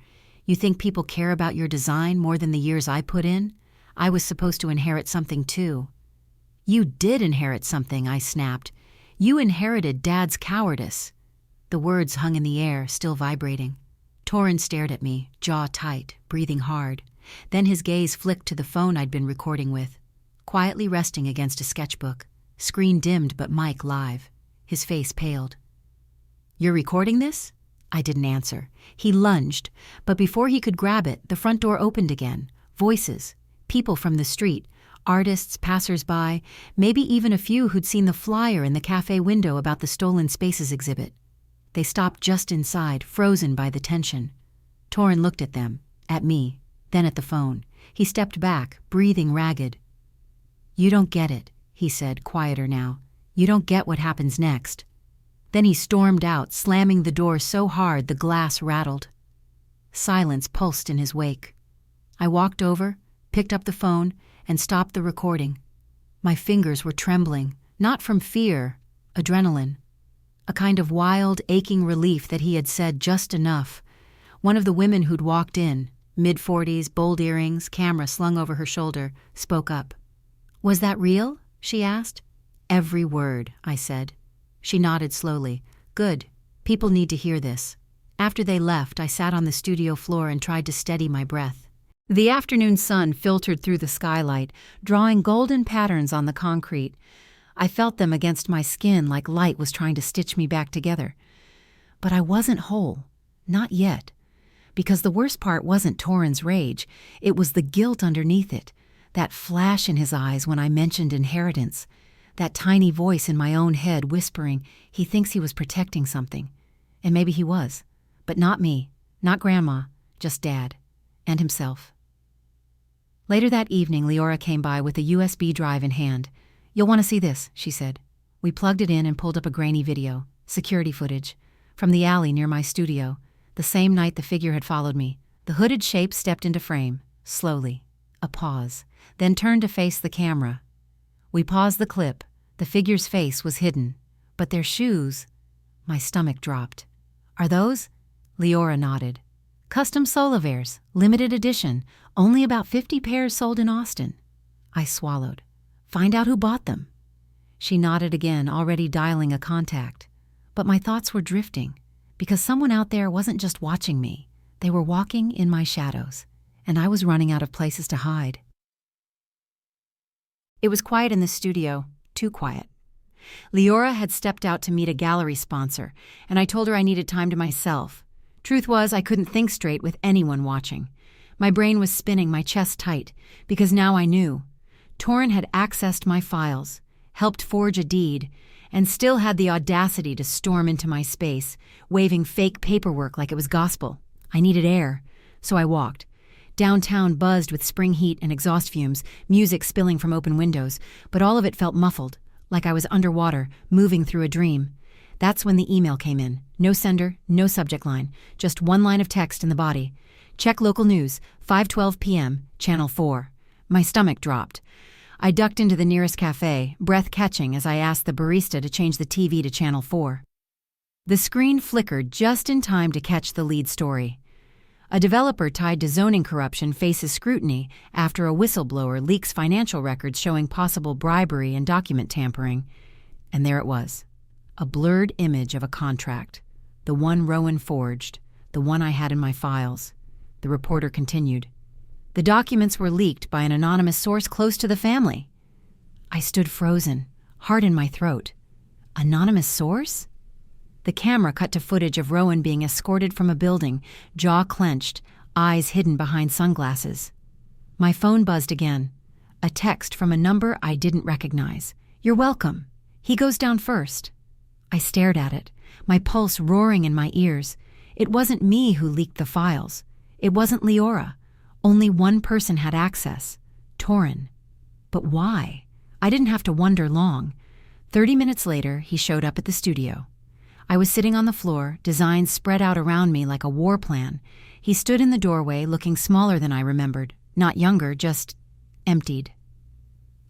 You think people care about your design more than the years I put in? I was supposed to inherit something too. You did inherit something, I snapped. You inherited Dad's cowardice. The words hung in the air, still vibrating. Torin stared at me, jaw tight, breathing hard. Then his gaze flicked to the phone I'd been recording with, quietly resting against a sketchbook, screen dimmed but mic live. His face paled. You're recording this? I didn't answer. He lunged, but before he could grab it, the front door opened again. Voices, people from the street, artists, passers-by, maybe even a few who'd seen the flyer in the cafe window about the Stolen Spaces exhibit. They stopped just inside, frozen by the tension. Torin looked at them, at me, then at the phone. He stepped back, breathing ragged. You don't get it, he said, quieter now. You don't get what happens next. Then he stormed out, slamming the door so hard the glass rattled. Silence pulsed in his wake. I walked over, picked up the phone, and stopped the recording. My fingers were trembling, not from fear, adrenaline. A kind of wild, aching relief that he had said just enough. One of the women who'd walked in, mid-40s, bold earrings, camera slung over her shoulder, spoke up. Was that real? She asked. Every word, I said. She nodded slowly. Good. People need to hear this. After they left, I sat on the studio floor and tried to steady my breath. The afternoon sun filtered through the skylight, drawing golden patterns on the concrete. I felt them against my skin like light was trying to stitch me back together. But I wasn't whole. Not yet. Because the worst part wasn't Torin's rage. It was the guilt underneath it. That flash in his eyes when I mentioned inheritance. That tiny voice in my own head whispering, he thinks he was protecting something. And maybe he was. But not me. Not Grandma. just Dad. And himself. Later that evening, Leora came by with a USB drive in hand. "You'll want to see this," she said. We plugged it in and pulled up a grainy video, security footage, from the alley near my studio, the same night the figure had followed me. The hooded shape stepped into frame, slowly. A pause, then turned to face the camera. We paused the clip. The figure's face was hidden, but their shoes... My stomach dropped. "Are those?" Leora nodded. "Custom Solivairs, limited edition, only about 50 pairs sold in Austin." I swallowed. "Find out who bought them." She nodded again, already dialing a contact. But my thoughts were drifting, because someone out there wasn't just watching me. They were walking in my shadows, and I was running out of places to hide. It was quiet in the studio, too quiet. Leora had stepped out to meet a gallery sponsor, and I told her I needed time to myself. Truth was, I couldn't think straight with anyone watching. My brain was spinning, my chest tight, because now I knew. Torrin had accessed my files, helped forge a deed, and still had the audacity to storm into my space, waving fake paperwork like it was gospel. I needed air, so I walked. Downtown buzzed with spring heat and exhaust fumes, music spilling from open windows, but all of it felt muffled, like I was underwater, moving through a dream. That's when the email came in. No sender, no subject line, just one line of text in the body. "Check local news, 5:12 p.m., Channel 4. My stomach dropped. I ducked into the nearest cafe, breath catching as I asked the barista to change the TV to Channel 4. The screen flickered just in time to catch the lead story. A developer tied to zoning corruption faces scrutiny after a whistleblower leaks financial records showing possible bribery and document tampering. And there it was, a blurred image of a contract, the one Rowan forged, the one I had in my files. The reporter continued. The documents were leaked by an anonymous source close to the family. I stood frozen, heart in my throat. Anonymous source? The camera cut to footage of Rowan being escorted from a building, jaw clenched, eyes hidden behind sunglasses. My phone buzzed again. A text from a number I didn't recognize. "You're welcome. He goes down first." I stared at it, my pulse roaring in my ears. It wasn't me who leaked the files. It wasn't Leora. Only one person had access. Torrin. But why? I didn't have to wonder long. 30 minutes later, he showed up at the studio. I was sitting on the floor, designs spread out around me like a war plan. He stood in the doorway, looking smaller than I remembered. Not younger, just emptied.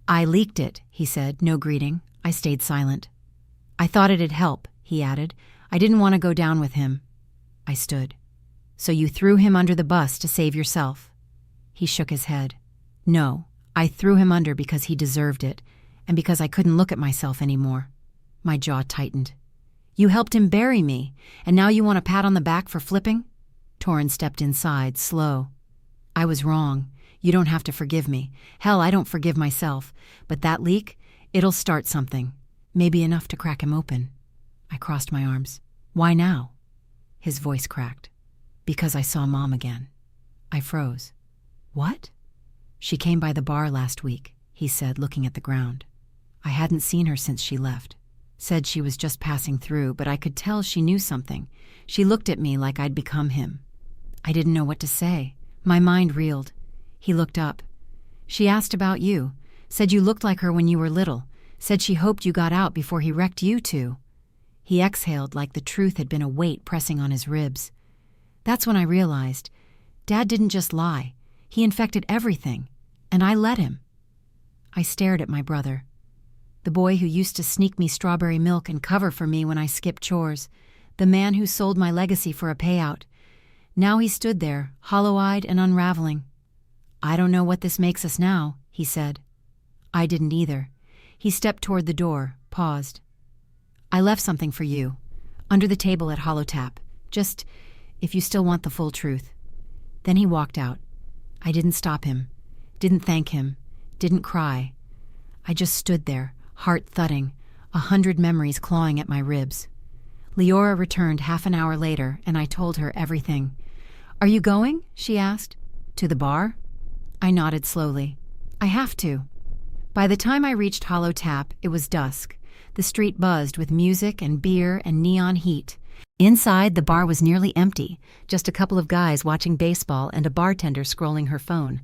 "I leaked it," he said, no greeting. I stayed silent. "I thought it'd help," he added. "I didn't want to go down with him." I stood. "So you threw him under the bus to save yourself?" He shook his head. "No, I threw him under because he deserved it, and because I couldn't look at myself anymore." My jaw tightened. "You helped him bury me, and now you want a pat on the back for flipping?" Torrin stepped inside, slow. "I was wrong. You don't have to forgive me. Hell, I don't forgive myself. But that leak, it'll start something. Maybe enough to crack him open." I crossed my arms. "Why now?" His voice cracked. "Because I saw Mom again." I froze. "What?" "She came by the bar last week," he said, looking at the ground. I hadn't seen her since she left. Said she was just passing through, but I could tell she knew something. She looked at me like I'd become him. I didn't know what to say. My mind reeled. He looked up. "She asked about you. Said you looked like her when you were little. Said she hoped you got out before he wrecked you too." He exhaled like the truth had been a weight pressing on his ribs. That's when I realized, Dad didn't just lie. He infected everything, and I let him. I stared at my brother. The boy who used to sneak me strawberry milk and cover for me when I skipped chores. The man who sold my legacy for a payout. Now he stood there, hollow-eyed and unraveling. "I don't know what this makes us now," he said. I didn't either. He stepped toward the door, paused. "I left something for you, under the table at Holotap. Just, if you still want the full truth." Then he walked out. I didn't stop him, didn't thank him, didn't cry. I just stood there, heart thudding, 100 memories clawing at my ribs. Leora returned half an hour later, and I told her everything. "Are you going?" she asked. "To the bar?" I nodded slowly. "I have to." By the time I reached Holotap, it was dusk. The street buzzed with music and beer and neon heat. Inside, the bar was nearly empty, just a couple of guys watching baseball and a bartender scrolling her phone.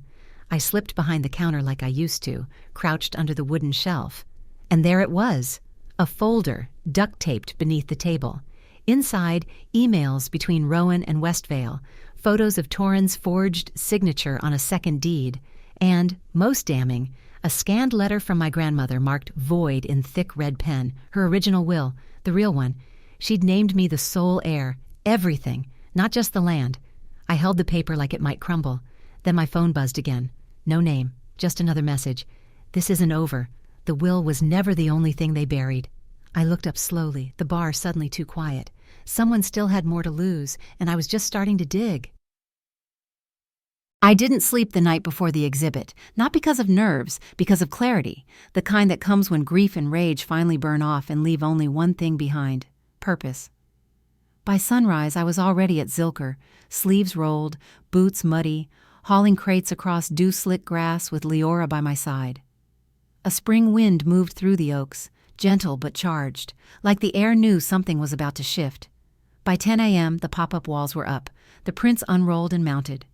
I slipped behind the counter like I used to, crouched under the wooden shelf. And there it was, a folder duct-taped beneath the table. Inside, emails between Rowan and Westvale, photos of Torrin's forged signature on a second deed, and, most damning, a scanned letter from my grandmother marked void in thick red pen, her original will, the real one. She'd named me the sole heir, everything, not just the land. I held the paper like it might crumble. Then my phone buzzed again. No name, just another message. This isn't over. The will was never the only thing they buried. I looked up slowly, the bar suddenly too quiet. Someone still had more to lose, and I was just starting to dig. I didn't sleep the night before the exhibit, not because of nerves, because of clarity, the kind that comes when grief and rage finally burn off and leave only one thing behind: purpose. By sunrise, I was already at Zilker, sleeves rolled, boots muddy, hauling crates across dew-slick grass with Leora by my side. A spring wind moved through the oaks, gentle but charged, like the air knew something was about to shift. By 10 a.m., the pop-up walls were up, the prints unrolled and mounted.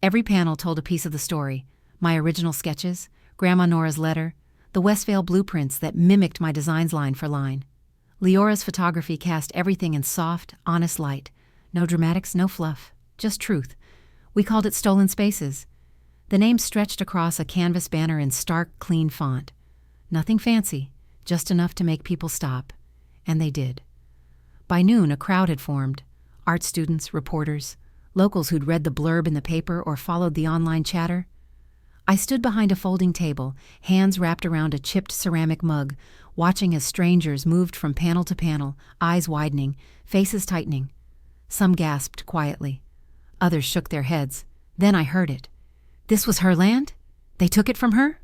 Every panel told a piece of the story: my original sketches, Grandma Nora's letter, the Westvale blueprints that mimicked my designs line for line. Leora's photography cast everything in soft, honest light. No dramatics, no fluff, just truth. We called it Stolen Spaces. The name stretched across a canvas banner in stark, clean font. Nothing fancy, just enough to make people stop. And they did. By noon, a crowd had formed. Art students, reporters, locals who'd read the blurb in the paper or followed the online chatter. I stood behind a folding table, hands wrapped around a chipped ceramic mug, watching as strangers moved from panel to panel, eyes widening, faces tightening. Some gasped quietly. Others shook their heads. Then I heard it. This was her land? They took it from her?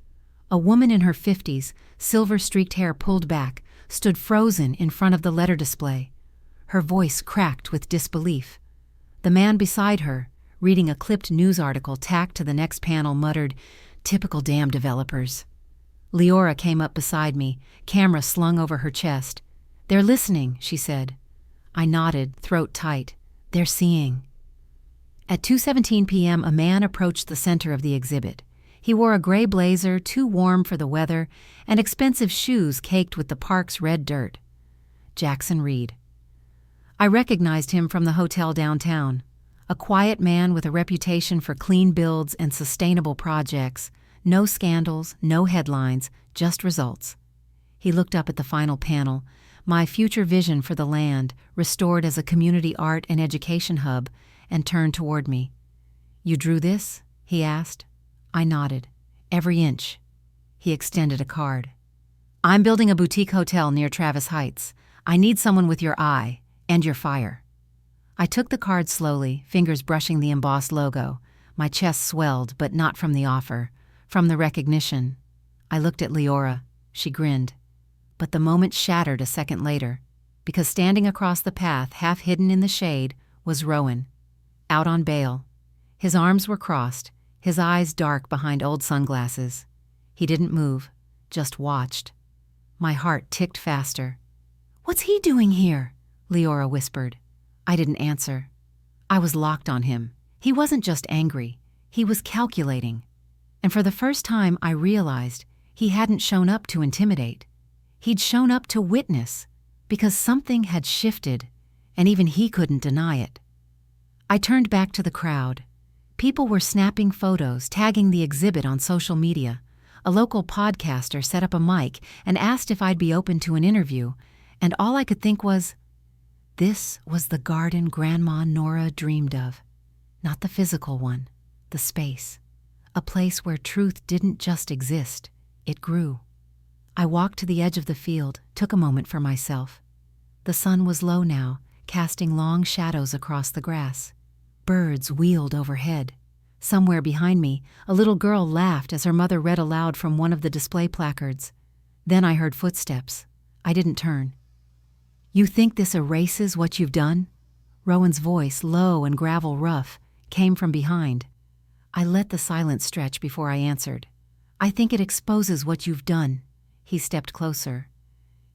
A woman in her 50s, silver-streaked hair pulled back, stood frozen in front of the letter display. Her voice cracked with disbelief. The man beside her, reading a clipped news article tacked to the next panel, muttered, "Typical damn developers." Leora came up beside me, camera slung over her chest. "They're listening," she said. I nodded, throat tight. "They're seeing." At 2:17 p.m., a man approached the center of the exhibit. He wore a gray blazer, too warm for the weather, and expensive shoes caked with the park's red dirt. Jackson Reed. I recognized him from the hotel downtown. A quiet man with a reputation for clean builds and sustainable projects. No scandals, no headlines, just results. He looked up at the final panel, my future vision for the land, restored as a community art and education hub, and turned toward me. "You drew this?" he asked. I nodded. "Every inch." He extended a card. "I'm building a boutique hotel near Travis Heights. I need someone with your eye and your fire." I took the card slowly, fingers brushing the embossed logo. My chest swelled, but not from the offer, from the recognition. I looked at Leora. She grinned. But the moment shattered a second later, because standing across the path, half hidden in the shade, was Rowan, out on bail. His arms were crossed, his eyes dark behind old sunglasses. He didn't move, just watched. My heart ticked faster. "What's he doing here?" Leora whispered. I didn't answer. I was locked on him. He wasn't just angry. He was calculating. And for the first time, I realized he hadn't shown up to intimidate. He'd shown up to witness, because something had shifted, and even he couldn't deny it. I turned back to the crowd. People were snapping photos, tagging the exhibit on social media. A local podcaster set up a mic and asked if I'd be open to an interview, and all I could think was, this was the garden Grandma Nora dreamed of. Not the physical one, the space. A place where truth didn't just exist, it grew. I walked to the edge of the field, took a moment for myself. The sun was low now, casting long shadows across the grass. Birds wheeled overhead. Somewhere behind me, a little girl laughed as her mother read aloud from one of the display placards. Then I heard footsteps. I didn't turn. "You think this erases what you've done?" Rowan's voice, low and gravel rough, came from behind. I let the silence stretch before I answered. "I think it exposes what you've done." He stepped closer.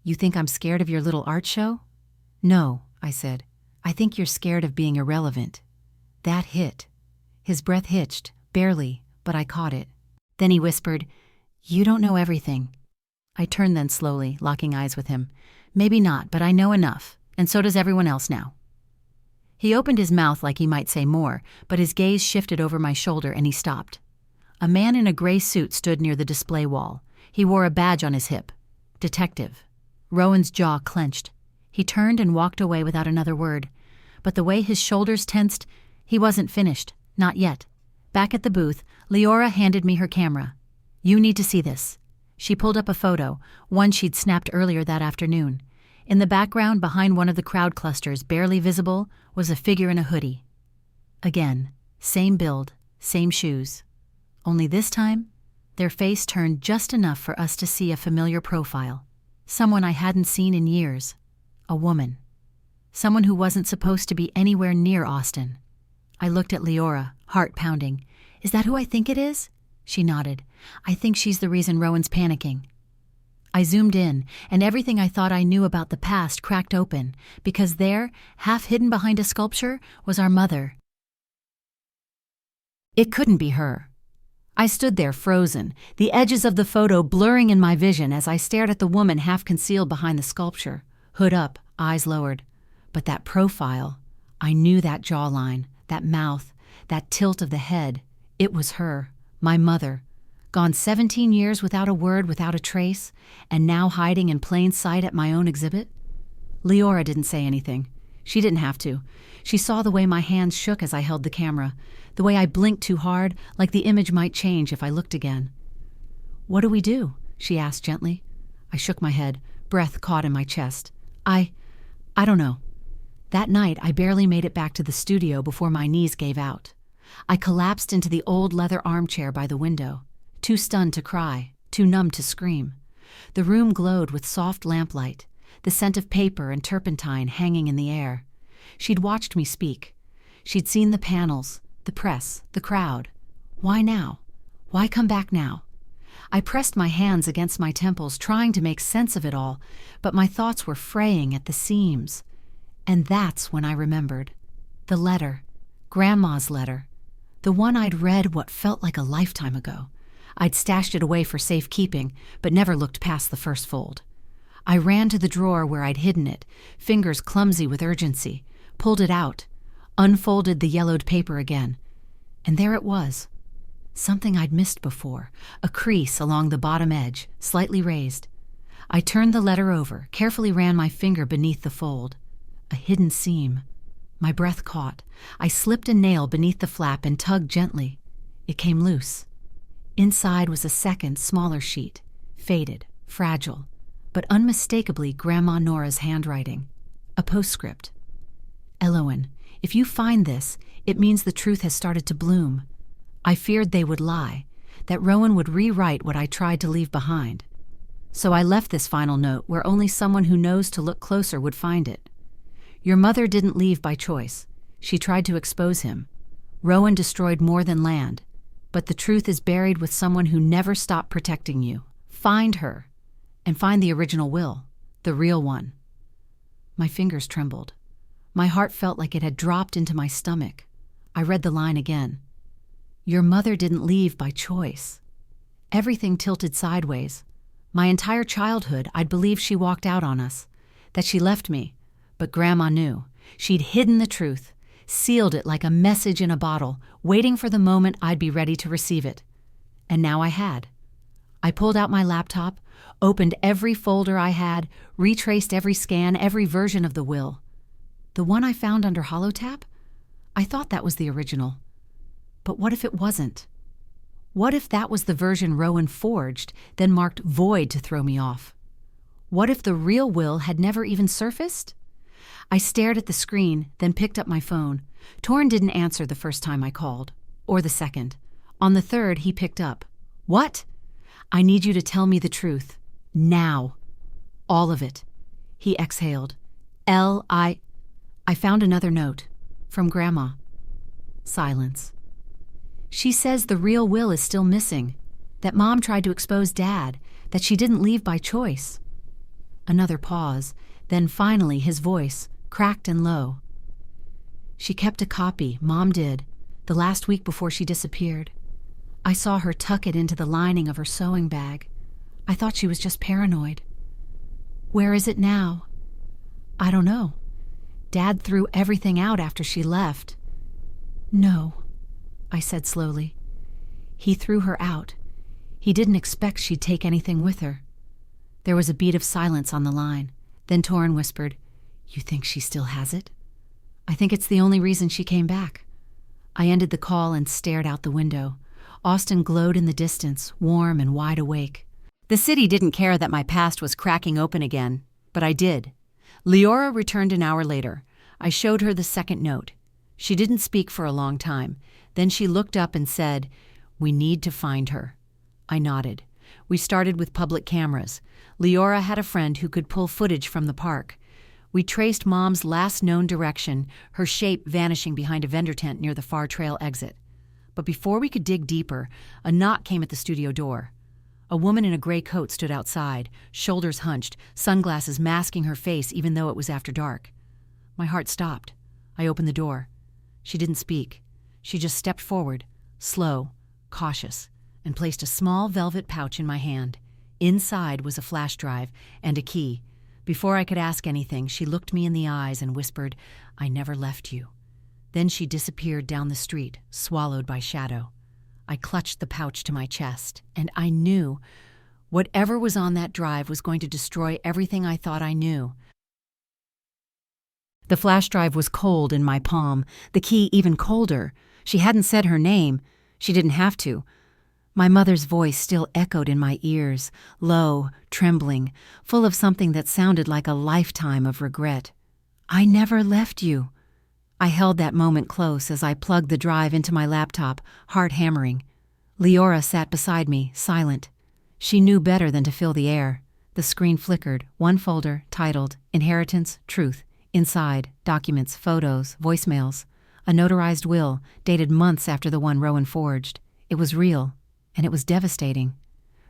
"You think I'm scared of your little art show?" "No," I said. I think you're scared of being irrelevant. That hit. His breath hitched, barely, but I caught it. Then he whispered, "You don't know everything." I turned then slowly, locking eyes with him. "Maybe not, but I know enough, and so does everyone else now." He opened his mouth like he might say more, but his gaze shifted over my shoulder and he stopped. A man in a gray suit stood near the display wall. He wore a badge on his hip. Detective. Rowan's jaw clenched. He turned and walked away without another word. But the way his shoulders tensed, he wasn't finished. Not yet. Back at the booth, Leora handed me her camera. "You need to see this." She pulled up a photo, one she'd snapped earlier that afternoon. In the background, behind one of the crowd clusters, barely visible, was a figure in a hoodie. Again, same build, same shoes. Only this time, their face turned just enough for us to see a familiar profile. Someone I hadn't seen in years. A woman. Someone who wasn't supposed to be anywhere near Austin. I looked at Leora, heart pounding. "Is that who I think it is?" She nodded. "I think she's the reason Rowan's panicking." I zoomed in, and everything I thought I knew about the past cracked open, because there, half hidden behind a sculpture, was our mother. It couldn't be her. I stood there frozen, the edges of the photo blurring in my vision as I stared at the woman half concealed behind the sculpture, hood up, eyes lowered. But that profile, I knew that jawline, that mouth, that tilt of the head. It was her, my mother, gone 17 years without a word, without a trace, and now hiding in plain sight at my own exhibit. Leora didn't say anything. She didn't have to. She saw the way my hands shook as I held the camera, the way I blinked too hard, like the image might change if I looked again. "What do we do?" she asked gently. I shook my head, breath caught in my chest. I don't know. That night, I barely made it back to the studio before my knees gave out. I collapsed into the old leather armchair by the window, too stunned to cry, too numb to scream. The room glowed with soft lamplight, the scent of paper and turpentine hanging in the air. She'd watched me speak. She'd seen the panels, the press, the crowd. Why now? Why come back now? I pressed my hands against my temples, trying to make sense of it all, but my thoughts were fraying at the seams. And that's when I remembered. The letter. Grandma's letter. The one I'd read what felt like a lifetime ago. I'd stashed it away for safekeeping, but never looked past the first fold. I ran to the drawer where I'd hidden it, fingers clumsy with urgency, pulled it out, unfolded the yellowed paper again. And there it was. Something I'd missed before, a crease along the bottom edge, slightly raised. I turned the letter over, carefully ran my finger beneath the fold. A hidden seam. My breath caught. I slipped a nail beneath the flap and tugged gently. It came loose. Inside was a second, smaller sheet, faded, fragile, but unmistakably Grandma Nora's handwriting. A postscript. "Elowen, if you find this, it means the truth has started to bloom. I feared they would lie, that Rowan would rewrite what I tried to leave behind. So I left this final note where only someone who knows to look closer would find it. Your mother didn't leave by choice. She tried to expose him. Rowan destroyed more than land, but the truth is buried with someone who never stopped protecting you. Find her, and find the original will, the real one." My fingers trembled. My heart felt like it had dropped into my stomach. I read the line again. Your mother didn't leave by choice. Everything tilted sideways. My entire childhood, I'd believed she walked out on us, that she left me, but Grandma knew. She'd hidden the truth, sealed it like a message in a bottle, waiting for the moment I'd be ready to receive it. And now I had. I pulled out my laptop, opened every folder I had, retraced every scan, every version of the will. The one I found under Holotap? I thought that was the original. But what if it wasn't? What if that was the version Rowan forged, then marked void to throw me off? What if the real will had never even surfaced? I stared at the screen, then picked up my phone. Torn didn't answer the first time I called, or the second. On the third, he picked up. "What?" "I need you to tell me the truth. Now. All of it." He exhaled. I found another note. From Grandma. Silence. "She says the real will is still missing, that Mom tried to expose Dad, that she didn't leave by choice." Another pause, then finally his voice, cracked and low. She kept a copy, Mom did, the last week before she disappeared. I saw her tuck it into the lining of her sewing bag. I thought she was just paranoid. Where is it now? I don't know. Dad threw everything out after she left. No, I said slowly. He threw her out. He didn't expect she'd take anything with her. There was a beat of silence on the line. Then Torrin whispered, "You think she still has it?" "I think it's the only reason she came back." I ended the call and stared out the window. Austin glowed in the distance, warm and wide awake. The city didn't care that my past was cracking open again, but I did. Leora returned an hour later. I showed her the second note. She didn't speak for a long time. Then she looked up and said, "We need to find her." I nodded. We started with public cameras. Leora had a friend who could pull footage from the park. We traced Mom's last known direction, her shape vanishing behind a vendor tent near the far trail exit. But before we could dig deeper, a knock came at the studio door. A woman in a gray coat stood outside, shoulders hunched, sunglasses masking her face even though it was after dark. My heart stopped. I opened the door. She didn't speak. She just stepped forward, slow, cautious, and placed a small velvet pouch in my hand. Inside was a flash drive and a key. Before I could ask anything, she looked me in the eyes and whispered, "I never left you." Then she disappeared down the street, swallowed by shadow. I clutched the pouch to my chest, and I knew whatever was on that drive was going to destroy everything I thought I knew. The flash drive was cold in my palm, the key even colder. She hadn't said her name. She didn't have to. My mother's voice still echoed in my ears, low, trembling, full of something that sounded like a lifetime of regret. "I never left you." I held that moment close as I plugged the drive into my laptop, heart hammering. Leora sat beside me, silent. She knew better than to fill the air. The screen flickered, one folder titled Inheritance, Truth. Inside, documents, photos, voicemails. A notarized will, dated months after the one Rowan forged. It was real, and it was devastating.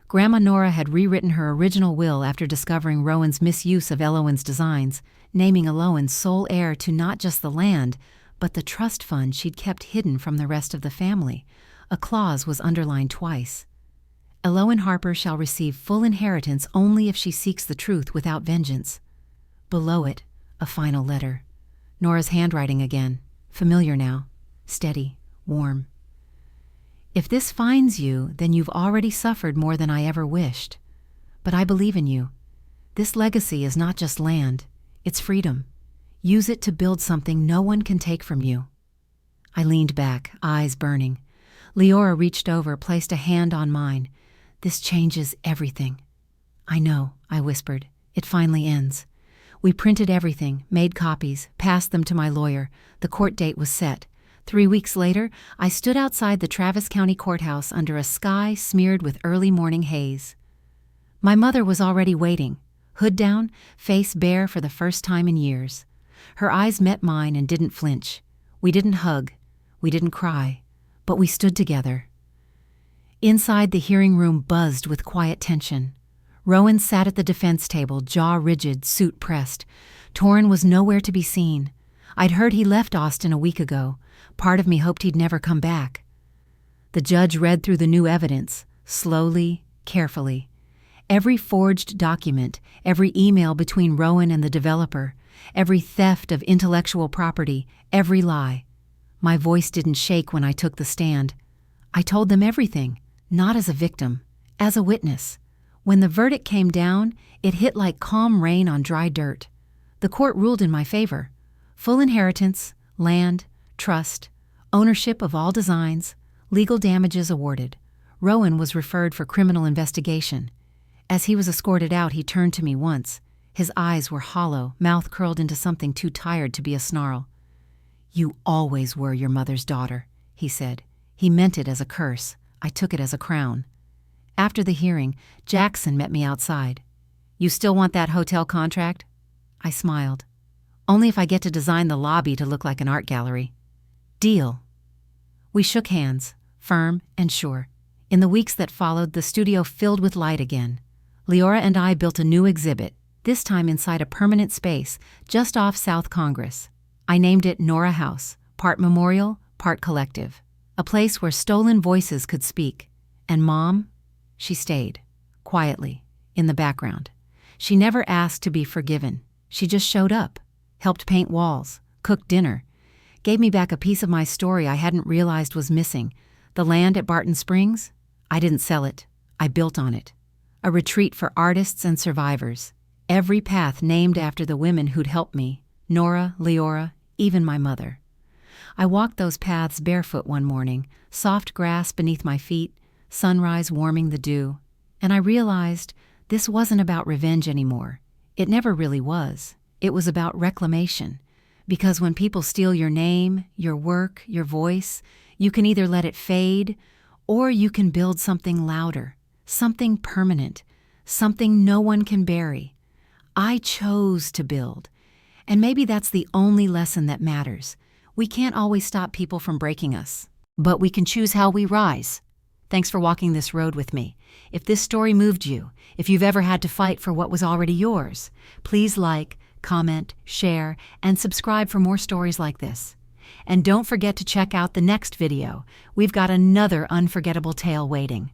Grandma Nora had rewritten her original will after discovering Rowan's misuse of Elowen's designs, naming Elowen sole heir to not just the land, but the trust fund she'd kept hidden from the rest of the family. A clause was underlined twice. Elowen Harper shall receive full inheritance only if she seeks the truth without vengeance. Below it, a final letter. Nora's handwriting again, familiar now, steady, warm. "If this finds you, then you've already suffered more than I ever wished. But I believe in you. This legacy is not just land, it's freedom. Use it to build something no one can take from you." I leaned back, eyes burning. Leora reached over, placed a hand on mine. "This changes everything." "I know," I whispered. "It finally ends." We printed everything, made copies, passed them to my lawyer. The court date was set. 3 weeks later, I stood outside the Travis County Courthouse under a sky smeared with early morning haze. My mother was already waiting, hood down, face bare for the first time in years. Her eyes met mine and didn't flinch. We didn't hug. We didn't cry. But we stood together. Inside, the hearing room buzzed with quiet tension. Rowan sat at the defense table, jaw rigid, suit pressed. Torrin was nowhere to be seen. I'd heard he left Austin a week ago. Part of me hoped he'd never come back. The judge read through the new evidence, slowly, carefully. Every forged document, every email between Rowan and the developer, every theft of intellectual property, every lie. My voice didn't shake when I took the stand. I told them everything, not as a victim, as a witness. When the verdict came down, it hit like calm rain on dry dirt. The court ruled in my favor. Full inheritance, land, trust, ownership of all designs, legal damages awarded. Rowan was referred for criminal investigation. As he was escorted out, he turned to me once. His eyes were hollow, mouth curled into something too tired to be a snarl. "You always were your mother's daughter," he said. He meant it as a curse. I took it as a crown. After the hearing, Jackson met me outside. "You still want that hotel contract?" I smiled. "Only if I get to design the lobby to look like an art gallery." "Deal." We shook hands, firm and sure. In the weeks that followed, the studio filled with light again. Leora and I built a new exhibit, this time inside a permanent space just off South Congress. I named it Nora House, part memorial, part collective, a place where stolen voices could speak. And Mom? She stayed, quietly, in the background. She never asked to be forgiven. She just showed up, helped paint walls, cooked dinner, gave me back a piece of my story I hadn't realized was missing. The land at Barton Springs? I didn't sell it. I built on it. A retreat for artists and survivors. Every path named after the women who'd helped me. Nora, Leora, even my mother. I walked those paths barefoot one morning, soft grass beneath my feet, sunrise warming the dew, and I realized this wasn't about revenge anymore. It never really was. It was about reclamation. Because when people steal your name, your work, your voice, you can either let it fade, or you can build something louder, something permanent, something no one can bury. I chose to build. And maybe that's the only lesson that matters. We can't always stop people from breaking us, but we can choose how we rise. Thanks for walking this road with me. If this story moved you, if you've ever had to fight for what was already yours, please like, comment, share, and subscribe for more stories like this. And don't forget to check out the next video. We've got another unforgettable tale waiting.